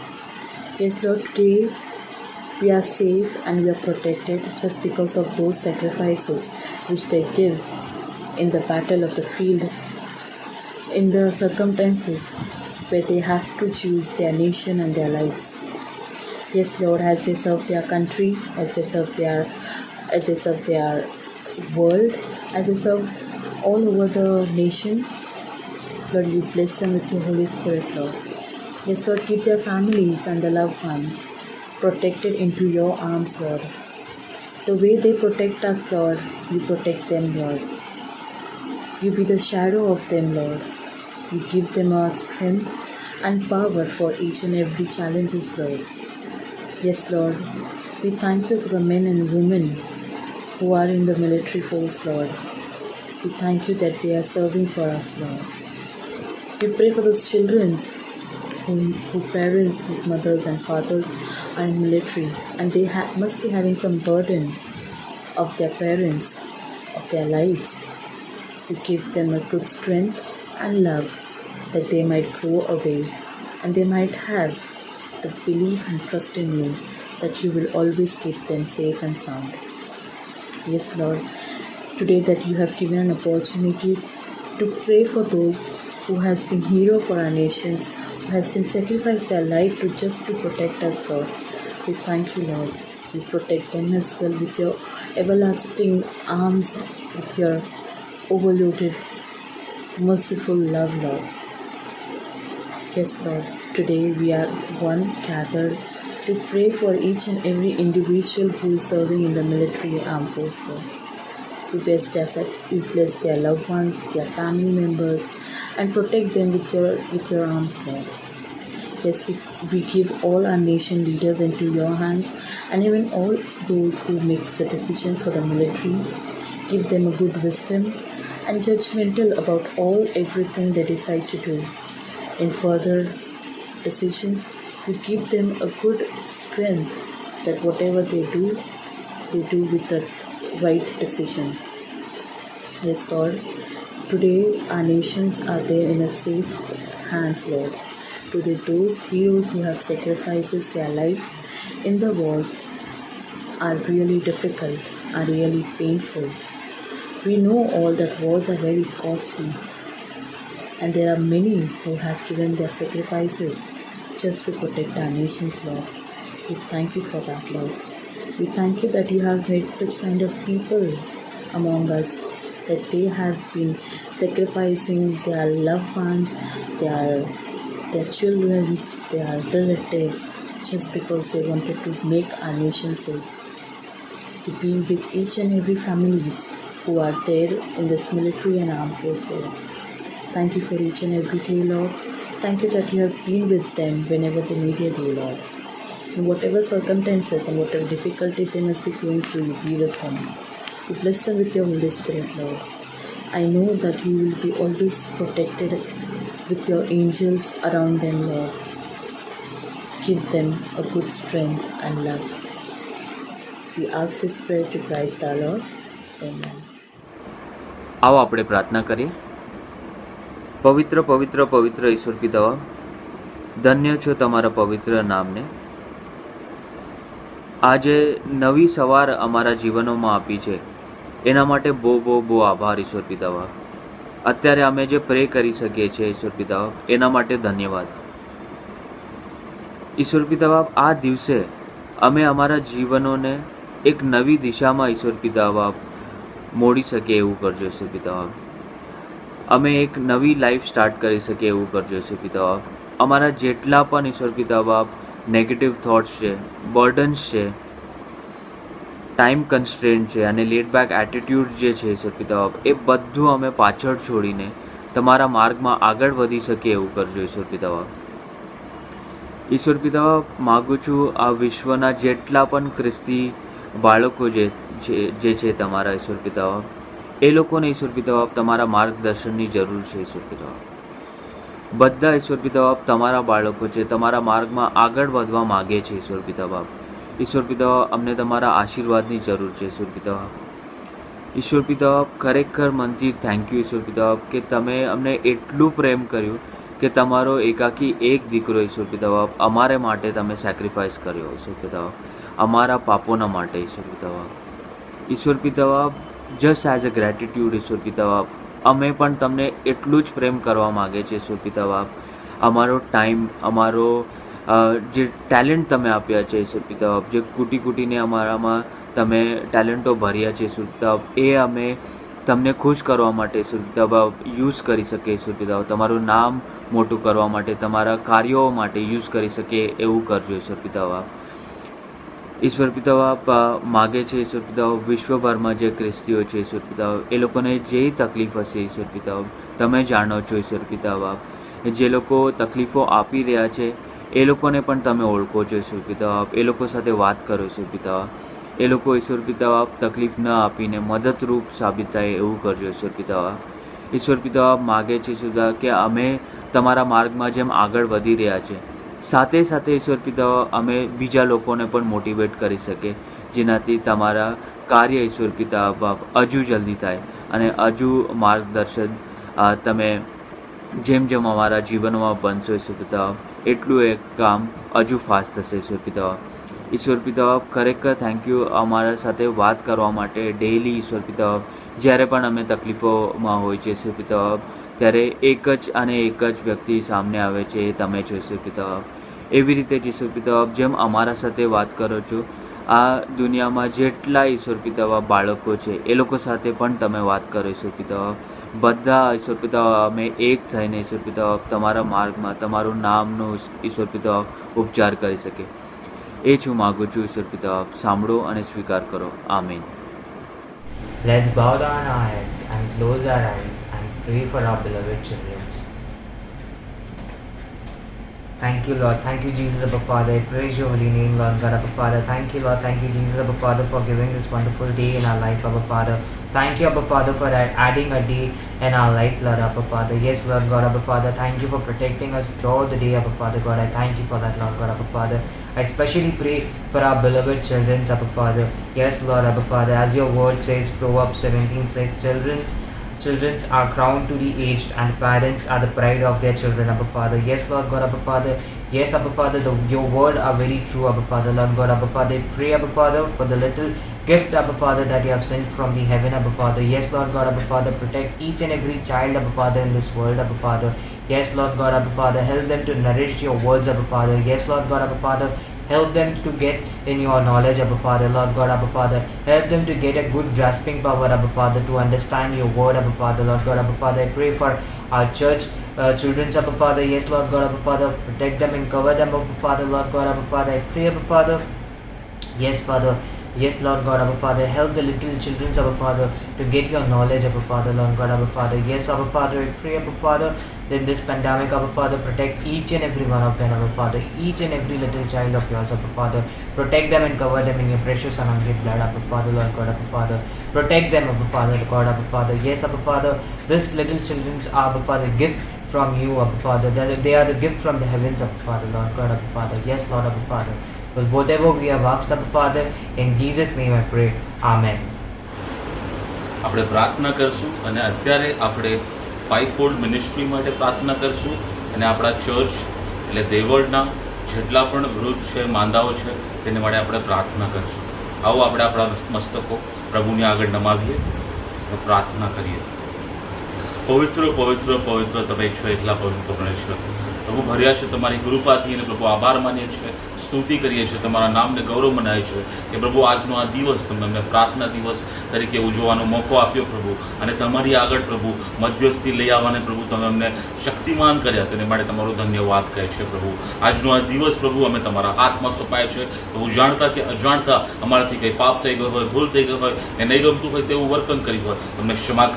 Yes, Lord, today we are safe and we are protected just because of those sacrifices which they give in the battle of the field, in the circumstances where they have to choose their nation and their lives. Yes, Lord, as they serve their country, as they serve their world, as they serve all over the nation, Lord, you bless them with your Holy Spirit, Lord. Yes, Lord, keep their families and their loved ones protected into your arms, Lord. The way they protect us, Lord, you protect them, Lord. You be the shadow of them, Lord. You give them a strength and power for each and every challenges, Lord. Yes, Lord, we thank you for the men and women who are in the military force, Lord. We thank you that they are serving for us, Lord. We pray for those children who parents, whose mothers and fathers are in military and they must be having some burden of their parents, of their lives. You give them a good strength and love that they might grow away and they might have the belief and trust in you that you will always keep them safe and sound. Yes, Lord, today that you have given an opportunity to pray for those who has been hero for our nations, who has been sacrificed their life just to protect us, Lord. We thank you, Lord. You protect them as well with your everlasting arms, with your overloaded, merciful love, Lord. Yes, Lord, today we are one gathered to pray for each and every individual who is serving in the military armed force, Lord. You bless their loved ones, their family members, and protect them with your arms, Lord. Yes, we give all our nation leaders into your hands, and even all those who make the decisions for the military. Give them a good wisdom and judgmental about everything they decide to do. In further decisions, you give them a good strength that whatever they do with the right decision. Yes, Lord, today our nations are there in a safe hands, Lord. Today those heroes who have sacrificed their life in the wars are really difficult, are really painful. We know all that wars are very costly, and there are many who have given their sacrifices just to protect our nations, Lord. We thank you for that, Lord. We thank you that you have made such kind of people among us, that they have been sacrificing their loved ones, their children, their relatives, just because they wanted to make our nation safe. To be with each and every families who are there in this military and armed force, Lord. Thank you for each and every day, Lord. Thank you that you have been with them whenever they needed you, Lord. In whatever circumstances and whatever difficulties they must be going through, you be with them. You bless them with your Holy Spirit, Lord. I know that you will be always protected with your angels around them, Lord. Give them a good strength and love. We ask this prayer to Christ our Lord. Amen. आओ આપણે પ્રાર્થના કરીએ. પવિત્ર પવિત્ર પવિત્ર ઈશ્વર પિતા, ધન્ય છો તમારા પવિત્ર નામને. આજે નવી સવાર અમારા જીવનોમાં આપી છે, એના માટે બહુ બહુ બહુ આભાર ઈશ્વર પિતા. અત્યારે અમે જે પ્રે કરી શકીએ છીએ ઈશ્વર પિતા, એના માટે ધન્યવાદ ઈશ્વર પિતા. આ દિવસે અમે અમારા જીવનોને એક નવી દિશામાં ઈશ્વર પિતા બાપ મોડી શકે એવું કરજો ઈશ્વર પિતા બાપ. અમે એક નવી લાઈફ સ્ટાર્ટ કરી શકીએ એવું કરજો ઈશ્વર પિતા બાપ. અમારા જેટલા પણ ઈશ્વર પિતા બાપ નેગેટિવ થોટ્સ છે, બર્ડન્સ છે, ટાઈમ કન્સ્ટ્રેન્ટ છે અને લેટ બેક એટીટ્યૂડ જે છે ઈશ્વર પિતા બાપ, એ બધું અમે પાછળ છોડીને તમારા માર્ગમાં આગળ વધી શકીએ એવું કરજો ઈશ્વર પિતા બાપ. ઈશ્વર પિતા બાપ, માગું છું આ વિશ્વના જેટલા પણ ખ્રિસ્તી બાળકો જે છે તમારા ઈશ્વર પિતા બાપ, એ લોકોને ઈશ્વર પિતા બાપ તમારા માર્ગદર્શનની જરૂર છે ઈશ્વર પિતા બાપ. બધા ઈશ્વર પિતા બાપ તમારા બાળકો છે, તમારા માર્ગમાં આગળ વધવા માગે છે ઈશ્વર પિતા બાપ. ઈશ્વર પિતા બાપ, અમને તમારા આશીર્વાદની જરૂર છે ઈશ્વર પિતા બાપ. ઈશ્વર પિતા બાપ, ખરેખર મનથી થેન્ક યુ ઈશ્વર પિતા બાપ કે તમે અમને એટલું પ્રેમ કર્યું કે તમારો એકાકી એક દીકરો ઈશ્વર પિતા બાપ અમારે માટે તમે સેક્રિફાઈસ કર્યો ઈશ્વર પિતા બાપ, અમારા પાપોના માટે ઈશ્વર પિતા બાપ. ઈશ્વર પિતા બાપ, જસ્ટ એઝ અ ગ્રેટિટ્યૂડ ઈશ્વર પિતા બાપ, અમે પણ તમને એટલું જ પ્રેમ કરવા માગે છે ઈશ્વર પિતા બાપ. અમારો ટાઈમ, અમારો જે ટેલેન્ટ તમે આપ્યા છે ઈશ્વર પિતા બાપ, જે કૂટીને અમારામાં તમે ટેલેન્ટો ભર્યા છે ઈશ્વર પિતા બાપ, એ અમે તમને ખુશ કરવા માટે ઈશ્વર પિતા બાપ યુઝ કરી શકીએ ઈશ્વર પિતા બાપ. તમારું નામ મોટું કરવા માટે, તમારા કાર્યો માટે યુઝ કરી શકીએ એવું કરજો ઈશ્વર પિતા બાપ. ઈશ્વર પિતા બાપ, માગે છે ઈશ્વર પિતા બાપ વિશ્વભરમાં જે ખ્રિસ્તીઓ છે ઈશ્વર પિતા બાપ, એ લોકોને જે તકલીફ હશે ઈશ્વર પિતા બાપ તમે જાણો છો ઈશ્વર પિતા બાપ. જે લોકો તકલીફો આપી રહ્યા છે એ લોકોને પણ તમે ઓળખો છો ઈશ્વર પિતા બાપ. એ લોકો સાથે વાત કરો ઈશ્વર પિતા બાપ. એ લોકો ઈશ્વર પિતા બાપ તકલીફ ન આપીને મદદરૂપ સાબિત થાય એવું કરજો ઈશ્વર પિતા બાપ. ઈશ્વર પિતા બાપ, માગે છે ઈશ્વર પિતા કે અમે તમારા માર્ગમાં જેમ આગળ વધી રહ્યા છે, સાથે સાથે ઈશ્વર પિતા અમે બીજા લોકોને પણ મોટિવેટ કરી શકીએ, જેનાથી તમારા કાર્ય ઈશ્વર પિતા બાપ હજુ જલ્દી થાય અને હજુ માર્ગદર્શન તમે જેમ જેમ અમારા જીવનમાં બનશો ઈશ્વર પિતા બાપ, એટલું એક કામ હજુ ફાસ્ટ થશે ઈશ્વર પિતા બાપ. ઈશ્વર પિતા બાપ, ખરેખર થેન્ક યુ અમારા સાથે વાત કરવા માટે ડેઈલી ઈશ્વર પિતા બાપ. જ્યારે પણ અમે તકલીફોમાં હોય છે ઈશ્વર પિતા બાપ, ત્યારે એક જ વ્યક્તિ સામે આવે છે, એ તમે છો ઈશ્વર પિતા બાપ. એવી રીતે જ ઈશ્વર પિતા બાપ જેમ અમારા સાથે વાત કરો છો, આ દુનિયામાં જેટલા ઈશ્વર પિતા બાપ બાળકો છે એ લોકો સાથે પણ તમે વાત કરો ઈશ્વર પિતા બાપ. બધા ઈશ્વર પિતા બાપ અમે એક થઈને ઈશ્વર પિતા બાપ તમારા માર્ગમાં તમારું નામનો ઈશ્વર પિતા બાપ ઉપચાર કરી શકે, એ જ હું માગું છું ઈશ્વર પિતા બાપ. સાંભળો અને સ્વીકાર કરો. આમીન. Let's bow down our heads and close our eyes and pray for our beloved children. Thank you, Lord. Thank you, Jesus, Abba Father. I praise your holy name, Lord God, Abba Father. Thank you, Lord. Thank you, Jesus, Abba Father, for giving this wonderful day in our life, Abba Father. Thank you, Abba Father, for adding a day in our life, Lord Abba Father. Yes, Lord God, Abba Father. Thank you for protecting us throughout the day, Abba Father God. I thank you for that, Lord God, Abba Father. I especially pray for our beloved children, Abba Father. Yes, Lord Abba Father. As your word says, Proverbs 17:6, Children are crowned to the aged, and parents are the pride of their children, Abba Father. Yes, Lord God, Abba Father. Yes, Abba Father, your word are very true, Abba Father. Lord God, Abba Father, I pray, Abba Father, for the little gift, Abba Father, that you have sent from the heaven, Abba Father. Yes, Lord God, Abba Father, protect each and every child, Abba Father, in this world, Abba Father. Yes, Lord God, Abba Father, help them to nourish your words, Abba Father. Yes, Lord God, Abba Father, help them to get in your knowledge, Abba Father. Lord God, Abba Father, help them to get a good grasping power, Abba Father, to understand your word, Abba Father. Lord God, Abba Father, I pray for our church children, Abba Father. Yes, Lord God, Abba Father, protect them and cover them, Abba Father. Lord God, Abba Father, I pray, Abba Father. Yes, Father. Yes, Lord God, Abba Father, help the little children, Abba Father, to get your knowledge, Abba Father. Lord God, Abba Father. Yes, Abba Father, I pray, Abba Father, in this pandemic, Abba Father, protect each and every one of them, Abba Father. Each and every little child of yours, Abba Father. Protect them and cover them in your precious and unreal blood, Abba Father. Lord God, Abba Father. Protect them, Abba Father, God, Abba Father. Yes, Abba Father, this little children are, Abba Father, gift from you, Abba Father. They are the gift from the heavens, Abba Father. Lord God, Abba Father. Yes, Lord, Abba Father. Well, whatever we have asked, Abba Father, in Jesus' name I pray. Amen. આપણે પ્રાર્થના કરશું અને અત્યારે આપણે ફાઈવ ફોલ્ડ મિનિસ્ટ્રી માટે પ્રાર્થના કરશું અને આપણા ચર્ચ એટલે દેવળના જેટલા પણ વૃદ્ધ છે, માંદાઓ છે, તેને માટે આપણે પ્રાર્થના કરશું. આવો આપણે આપણા મસ્તકો પ્રભુની આગળ નમાવીએ અને પ્રાર્થના કરીએ. પવિત્ર પવિત્ર પવિત્ર તમે છો એકલા પવિત્ર પરમેશ્વર. પ્રભુ ભર્યા છે તમારી કૃપાથી, અને પ્રભુ આભાર માનીએ છીએ, સ્તુતિ કરીએ છીએ, તમારા નામને ગૌરવ મનાય છે કે પ્રભુ આજનો આ દિવસ તમે અમને પ્રાર્થના દિવસ તરીકે ઉજવવાનો મોકો આપ્યો પ્રભુ, અને તમારી આગળ પ્રભુ મધ્યસ્થી લઈ આવવાને પ્રભુ તમે અમને શક્તિમાન કર્યા, તેને માટે તમારો ધન્યવાદ કહે છે પ્રભુ. આજનો આ દિવસ પ્રભુ અમે તમારા હાથમાં સોંપાય છે પ્રભુ. જાણતા કે અજાણતા અમારાથી કંઈ પાપ થઈ ગયો હોય, ભૂલ થઈ ગઈ હોય, એ નહીં ગમતું હોય તેવું વર્તન કર્યું હોય, તમને ક્ષમા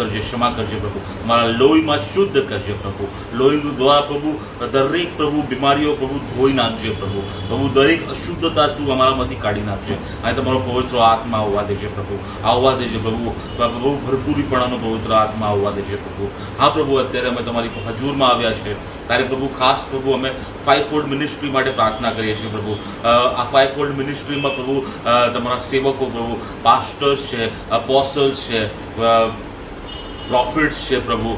કરજે પ્રભુ. અમારા લોહીમાં શુદ્ધ કરજે પ્રભુ. લોહી દ્વારા પ્રભુ દરેક પ્રભુ બીમારીઓ પ્રભુ ધોઈ નાખજે પ્રભુ. પ્રભુ દરેક અશુદ્ધતા તું અમારામાંથી કાઢી નાખજે, અને તમારો પવિત્ર આત્મા આવવા દેજે પ્રભુ. આવવા દેજે પ્રભુ. પ્રભુ ભરપૂરીપણાનો પવિત્ર આત્મા આવવા દેજે પ્રભુ. હા પ્રભુ, અત્યારે અમે તમારી હજુરમાં આવ્યા છે ત્યારે પ્રભુ ખાસ પ્રભુ અમે 5-fold મિનિસ્ટ્રી માટે પ્રાર્થના કરીએ છીએ પ્રભુ. આ 5-fold મિનિસ્ટ્રીમાં પ્રભુ તમારા સેવકો પ્રભુ, પાસ્ટર્સ છે, અપોસલ્સ છે, પ્રોફિટ્સ છે પ્રભુ,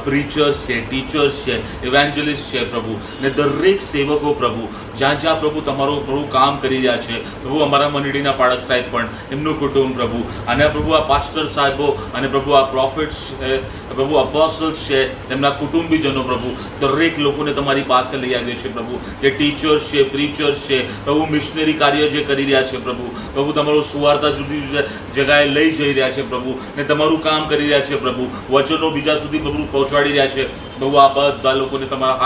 પ્રીચર્સ છે, ટીચર્સ છે, ઇવેન્જલિસ્ટ છે પ્રભુ, ને દરેક સેવકો પ્રભુ જ્યાં જ્યાં પ્રભુ તમારું પ્રભુ કામ કરી રહ્યા છે પ્રભુ. અમારા મંડળીના પાળક સાહેબ પણ, એમનું કુટુંબ પ્રભુ, અને પ્રભુ આ પાસ્ટર સાહેબો, અને પ્રભુ આ પ્રોફિટ્સ છે પ્રભુ, અપોસલ્સ છે, તેમના કુટુંબીજનો પ્રભુ, દરેક લોકોને તમારી પાસે લઈ આવ્યો છે પ્રભુ. જે ટીચર્સ છે, પ્રીચર્સ છે પ્રભુ, મિશનરી કાર્ય જે કરી રહ્યા છે પ્રભુ, પ્રભુ તમારું સુવાર્તા જુદી જુદી જગાએ લઈ જઈ રહ્યા છે પ્રભુ, ને તમારું કામ કરી રહ્યા છે પ્રભુ. વચનો બીજા સુધી પ્રભુ પહોંચાડી રહ્યા છે પ્રભુ. આ બધા લોકોને તમારા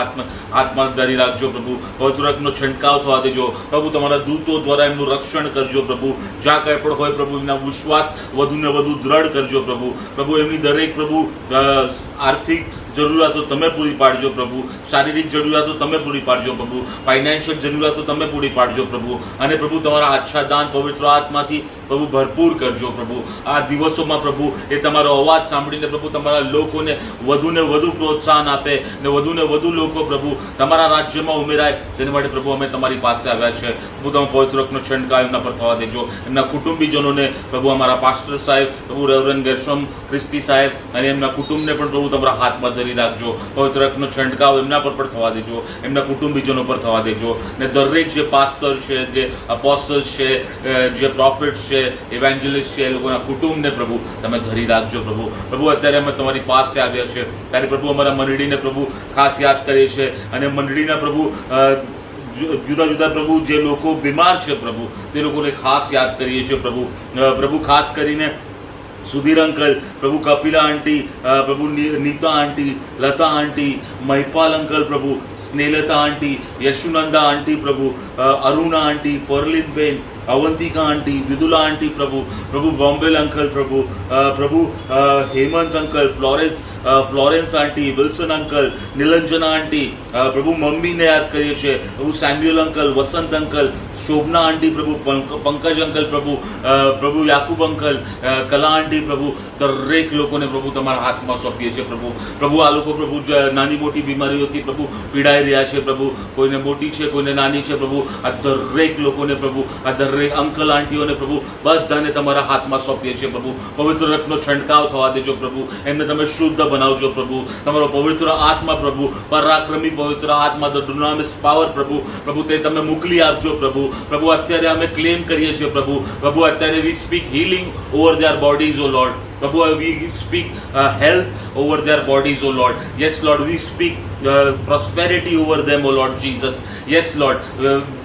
હાથમાં ધરી રાખજો પ્રભુ. પવિત્રનો છંટકાવ થવા દેજો પ્રભુ. તમારા દૂતો દ્વારા એમનું રક્ષણ કરજો પ્રભુ. જ્યાં કંઈ પણ હોય પ્રભુ, એમના વિશ્વાસ વધુ ને વધુ દ્રઢ કરજો પ્રભુ. પ્રભુ એમની દરેક પ્રભુ આર્થિક જરૂરિયાતો તમે પૂરી પાડજો પ્રભુ. શારીરિક જરૂરિયાતો તમે પૂરી પાડજો પ્રભુ. ફાઇનાન્શિયલ જરૂરિયાતો તમે પૂરી પાડજો પ્રભુ. અને પ્રભુ તમારા આચ્છાદાન પવિત્ર આત્માથી પ્રભુ ભરપૂર કરજો પ્રભુ. આ દિવસોમાં પ્રભુ એ તમારો અવાજ સાંભળીને પ્રભુ તમારા લોકોને વધુને વધુ પ્રોત્સાહન આપે, ને વધુ લોકો પ્રભુ તમારા રાજ્યમાં ઉમેરાય, તેને માટે પ્રભુ અમે તમારી પાસે આવ્યા છે પ્રભુ. તમે પવિત્રનો છંટકાવ એમના પર થવા દેજો. એમના કુટુંબીજનોને પ્રભુ, અમારા પાસ્ટર સાહેબ પ્રભુ, રેવરન ગેરશોમ ક્રિસ્તી સાહેબ અને એમના કુટુંબને પણ પ્રભુ તમારા હાથમાં ધરી રાખજો. પવિત્રનો છંટકાવ એમના પર પણ થવા દેજો, એમના કુટુંબીજનો પર થવા દેજો. ને દરેક જે પાસ્ટર છે, જે અપોસ્ટલ્સ છે, જે પ્રોફિટ્સ છે, ઇવેન્જલિસ્ટ છે, એ લોકોના કુટુંબને પ્રભુ તમે ધરી રાખજો પ્રભુ. પ્રભુ અત્યારે અમે તમારી પાસે આવ્યા છે ત્યારે પ્રભુ અમારા મંડળીને પ્રભુ ખાસ યાદ કરીએ છીએ, અને મંડળીના પ્રભુ જુદા જુદા પ્રભુ જે લોકો બીમાર છે પ્રભુ, તે લોકોને ખાસ યાદ કરીએ છીએ પ્રભુ. પ્રભુ ખાસ કરીને સુધીર અંકલ પ્રભુ, કપિલા આંટી પ્રભુ, નીતા આંટી, લતા આંટી, મહિપાલ અંકલ પ્રભુ, સ્નેહલતા આંટી, યશુનંદા આંટી પ્રભુ, અરુણા આંટી, પરલીનબેન, અવંતિકા આંટી, વિદુલા આંટી પ્રભુ, બોમ્બેલ અંકલ પ્રભુ, હેમંત અંકલ, ફ્લોરેન્સ આંટી, વિલ્સન અંકલ, નિલંજના આંટી પ્રભુ, મમ્મીને યાદ કરીએ છીએ પ્રભુ, સેમ્યુઅલ અંકલ, વસંત અંકલ, શોભના આંટી પ્રભુ, પંકજ અંકલ પ્રભુ, યાકુબ અંકલ, કલા આંટી પ્રભુ, દરેક લોકોને પ્રભુ તમારા હાથમાં સોંપીએ છીએ પ્રભુ. આ લોકો પ્રભુ નાની મોટી બીમારીઓથી પ્રભુ પીડાઈ રહ્યા છે પ્રભુ. કોઈને મોટી છે, કોઈને નાની છે પ્રભુ. આ દરેક લોકોને પ્રભુ, આ દરેક અંકલ આંટીઓને પ્રભુ બધાને તમારા હાથમાં સોંપીએ છીએ પ્રભુ. પવિત્ર રક્તનો છંટકાવ થવા દેજો પ્રભુ. એમને તમે શુદ્ધ બનાવજો પ્રભુ. તમારો પવિત્ર આત્મા પ્રભુ, પરાક્રમી પવિત્ર આત્મા, ધ ડુનામિસ પાવર પ્રભુ તે તમે મોકલી આપજો પ્રભુ. અત્યારે અમે ક્લેમ કરીએ છીએ પ્રભુ. અત્યારે we speak healing over their bodies O Lord. we speak health over their bodies, O Lord. Yes, Lord, we speak prosperity over them, O Lord Jesus. Yes, Lord,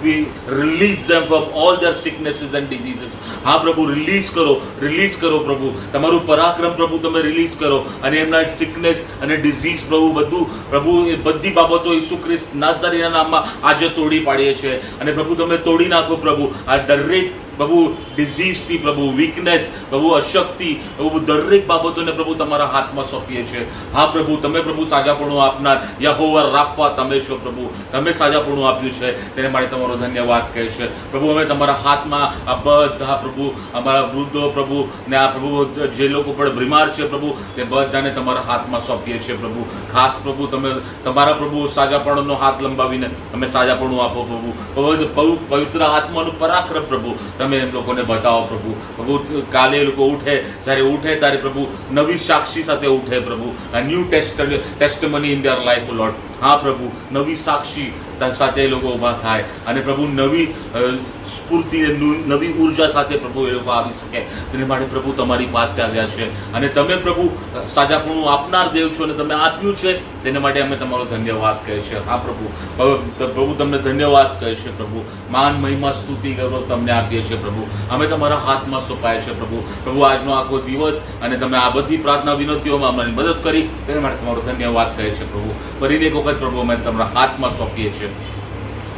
we release them from all their sicknesses and diseases. હા પ્રભુ, રિલીઝ કરો પ્રભુ. તમારું પરાક્રમ પ્રભુ તમે રિલીઝ કરો, અને એમના સિકનેસ અને ડિઝીઝ પ્રભુ એ બધી બાબતો ઈસુ ખ્રિસ્ત નાઝારીના નામમાં આજે તોડી પાડીએ છીએ. અને પ્રભુ તમે તોડી નાખો પ્રભુ આ દરેક પ્રભુ ડિઝીઝથી, પ્રભુ વીકનેસ, પ્રભુ અશક્તિ, પ્રભુ દરેક બાબતોને પ્રભુ તમારા હાથમાં સોંપીએ છીએ. હા પ્રભુ, તમે પ્રભુ સાજાપણું આપનાર યહોવા રાફા તમે છો પ્રભુ. તમે સાજાપણું આપ્યું છે તેને માટે તમારો ધન્યવાદ કહે છે પ્રભુ. અમે તમારા હાથમાં આ બધા પ્રભુ અમારા વૃદ્ધો પ્રભુ ને આ પ્રભુ જે લોકો પણ બીમાર છે પ્રભુ તે બધાને તમારા હાથમાં સોંપીએ છીએ પ્રભુ. ખાસ પ્રભુ તમે તમારા પ્રભુ સાજાપણનો હાથ લંબાવીને અમે સાજાપણું આપો પ્રભુ. પવિત્ર આત્માનું પરાક્રમ પ્રભુ તમે એમ લોકોને બતાવો પ્રભુ. કાલે એ લોકો જ્યારે ઉઠે ત્યારે પ્રભુ નવી સાક્ષી સાથે ઉઠે પ્રભુ. New testimony in their life Lord. હા પ્રભુ, નવી સાક્ષી સાથે એ લોકો ઊભા થાય, અને પ્રભુ નવી સ્ફૂર્તિ, નવી ઉર્જા સાથે પ્રભુ એ લોકો આવી શકે. તેને માટે પ્રભુ તમારી પાસે આવ્યા છે, અને તમે પ્રભુ સાજાપણું આપનાર દેવ છો, અને તમે આપ્યું છે તેને માટે અમે તમારો ધન્યવાદ કહીએ છીએ. હા પ્રભુ, પ્રભુ તમને ધન્યવાદ કહીએ છીએ પ્રભુ. માન મહિમા સ્તુતિ ગૌરવ તમને આપીએ છીએ પ્રભુ. અમે તમારા હાથમાં સોંપાય છે પ્રભુ. પ્રભુ આજનો આખો દિવસ અને તમે આ બધી પ્રાર્થના વિનંતીઓમાં અમારી મદદ કરી તેને માટે તમારો ધન્યવાદ કહીએ છીએ પ્રભુ. ફરીને એક વખત પ્રભુ અમે તમારા હાથમાં સોંપીએ છીએ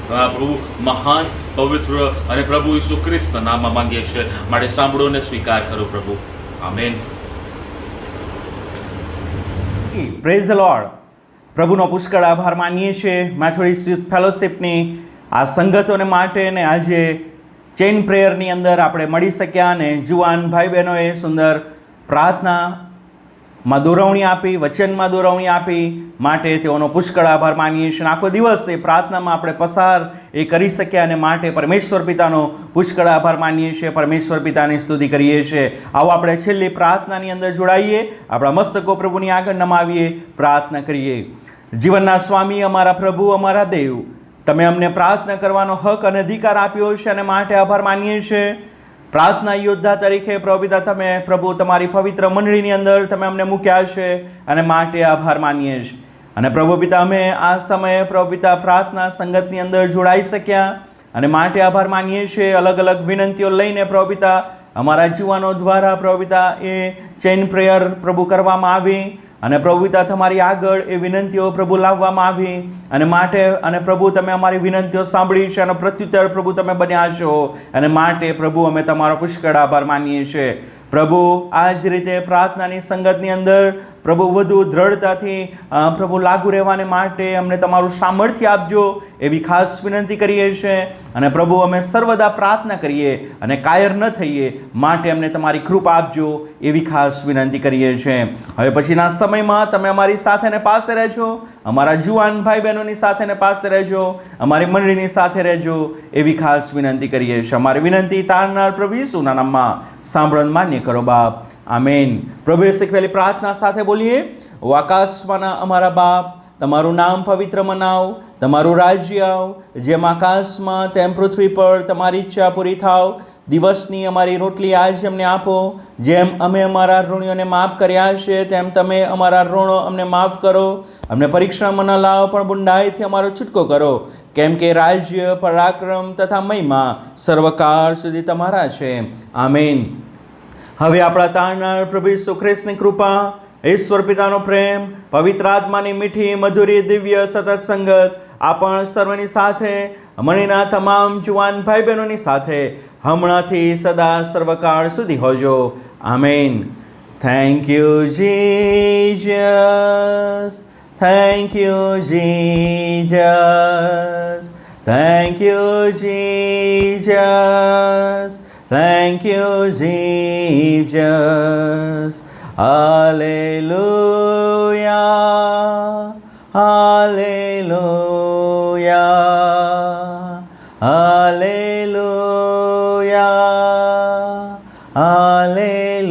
પ્રભુ. મહાન પવિત્ર અને પ્રભુ ઈસુ ખ્રિસ્તના નામમાં માંગીએ છીએ, માટે સાંભળો અને સ્વીકાર કરો પ્રભુ. આમેન. Praise the Lord. પ્રભુનો પુષ્કળ આભાર માનીએ છીએ મેથોડિસ્ટ યુથ ફેલોશિપની આ સંગતોને માટે. ને આજે ચેઇન પ્રેયરની અંદર આપણે મળી શક્યા અને જુવાન ભાઈ બહેનોએ સુંદર પ્રાર્થનામાં દોરવણી આપી, વચનમાં દોરવણી આપી, માટે તેઓનો પુષ્કળ આભાર માનીએ છીએ. આખો દિવસ એ પ્રાર્થનામાં આપણે પસાર એ કરી શક્યા અને માટે પરમેશ્વર પિતાનો પુષ્કળ આભાર માનીએ છીએ, પરમેશ્વર પિતાની સ્તુતિ કરીએ છીએ. આવો આપણે છેલ્લી પ્રાર્થનાની અંદર જોડાઈએ, આપણા મસ્તકો પ્રભુની આગળ નમાવીએ, પ્રાર્થના કરીએ. જીવનના સ્વામી, અમારા પ્રભુ, અમારા દેવ, તમે અમને પ્રાર્થના કરવાનો હક અને અધિકાર આપ્યો છે અને માટે આભાર માનીએ છીએ. પ્રાર્થના યોદ્ધા તરીકે પ્રભુ પિતા તમે પ્રભુ તમારી પવિત્ર મંડળીની અંદર તમે અમને મૂક્યા છે અને માટે આભાર માનીએ છીએ. અને પ્રભુ પિતા અમે આ સમયે પ્રભુ પિતા પ્રાર્થના સંગતની અંદર જોડાઈ શક્યા અને માટે આભાર માનીએ છીએ. અલગ અલગ વિનંતીઓ લઈને પ્રભુ પિતા અમારા જુવાનો દ્વારા પ્રભુ પિતા એ ચેઇન પ્રેયર પ્રભુ કરવામાં આવી અને પ્રભુ પિતા તમારી આગળ એ વિનંતીઓ પ્રભુ લાવવામાં આવી અને માટે અને પ્રભુ તમે અમારી વિનંતીઓ સાંભળી છે અને પ્રત્યુત્તર પ્રભુ તમે બન્યા છો અને માટે પ્રભુ અમે તમારો પુષ્કળ આભાર માનીએ છીએ. પ્રભુ આ જ રીતે પ્રાર્થનાની સંગતની અંદર પ્રભુ વધુ દ્રઢતાથી પ્રભુ લાગુ રહેવાને માટે અમને તમારું સામર્થ્ય આપજો એવી ખાસ વિનંતી કરીએ છીએ. અને પ્રભુ અમે સર્વદા પ્રાર્થના કરીએ અને કાયર ન થઈએ માટે અમને તમારી કૃપા આપજો એવી ખાસ વિનંતી કરીએ છીએ. હવે પછીના સમયમાં તમે અમારી સાથે ને પાસે રહેજો, અમારા જુવાન ભાઈ બહેનોની સાથે ને પાસે રહેજો, અમારી મંડળીની સાથે રહેજો એવી ખાસ વિનંતી કરીએ છીએ. અમારી વિનંતી તારનાર પ્રભુ ઈસુના નામમાં સાંભળન માન્ય કરો બાપ. આમેન. પ્રભુએ શીખવેલી પ્રાર્થના સાથે બોલીએ. ઓ આકાશમાંના અમારા બાપ, તમારું નામ પવિત્ર મનાવ, તમારું રાજ્ય આવ, જેમ આકાશમાં તેમ પૃથ્વી પર તમારી ઈચ્છા પૂરી થાવ. દિવસની અમારી રોટલી આજ અમને આપો, જેમ અમે અમારા ઋણીઓને માફ કર્યા છે તેમ તમે અમારા ઋણો અમને માફ કરો. અમને પરીક્ષામાં ન લાવો પણ બુંડાઈથી અમારો છૂટકો કરો, કેમ કે રાજ્ય, પરાક્રમ તથા મહિમા સર્વકાળ સુધી તમારા છે. આમેન. હવે આપણા તારનાર પ્રભુ ઈસુ ખ્રિસ્તની કૃપા, ઈશ્વર પિતાનો પ્રેમ, પવિત્ર આત્માની મીઠી મધુરી દિવ્ય સતત સંગત આપણ સર્વની સાથે મણીના તમામ જુવાન ભાઈ બહેનોની સાથે હમણાંથી સદા સર્વકાળ સુધી હોજો. આમેન. Thank you Jesus, thank you Jesus, thank you Jesus, thank you Jesus. Hallelujah, hallelujah, hallelujah, hallelujah.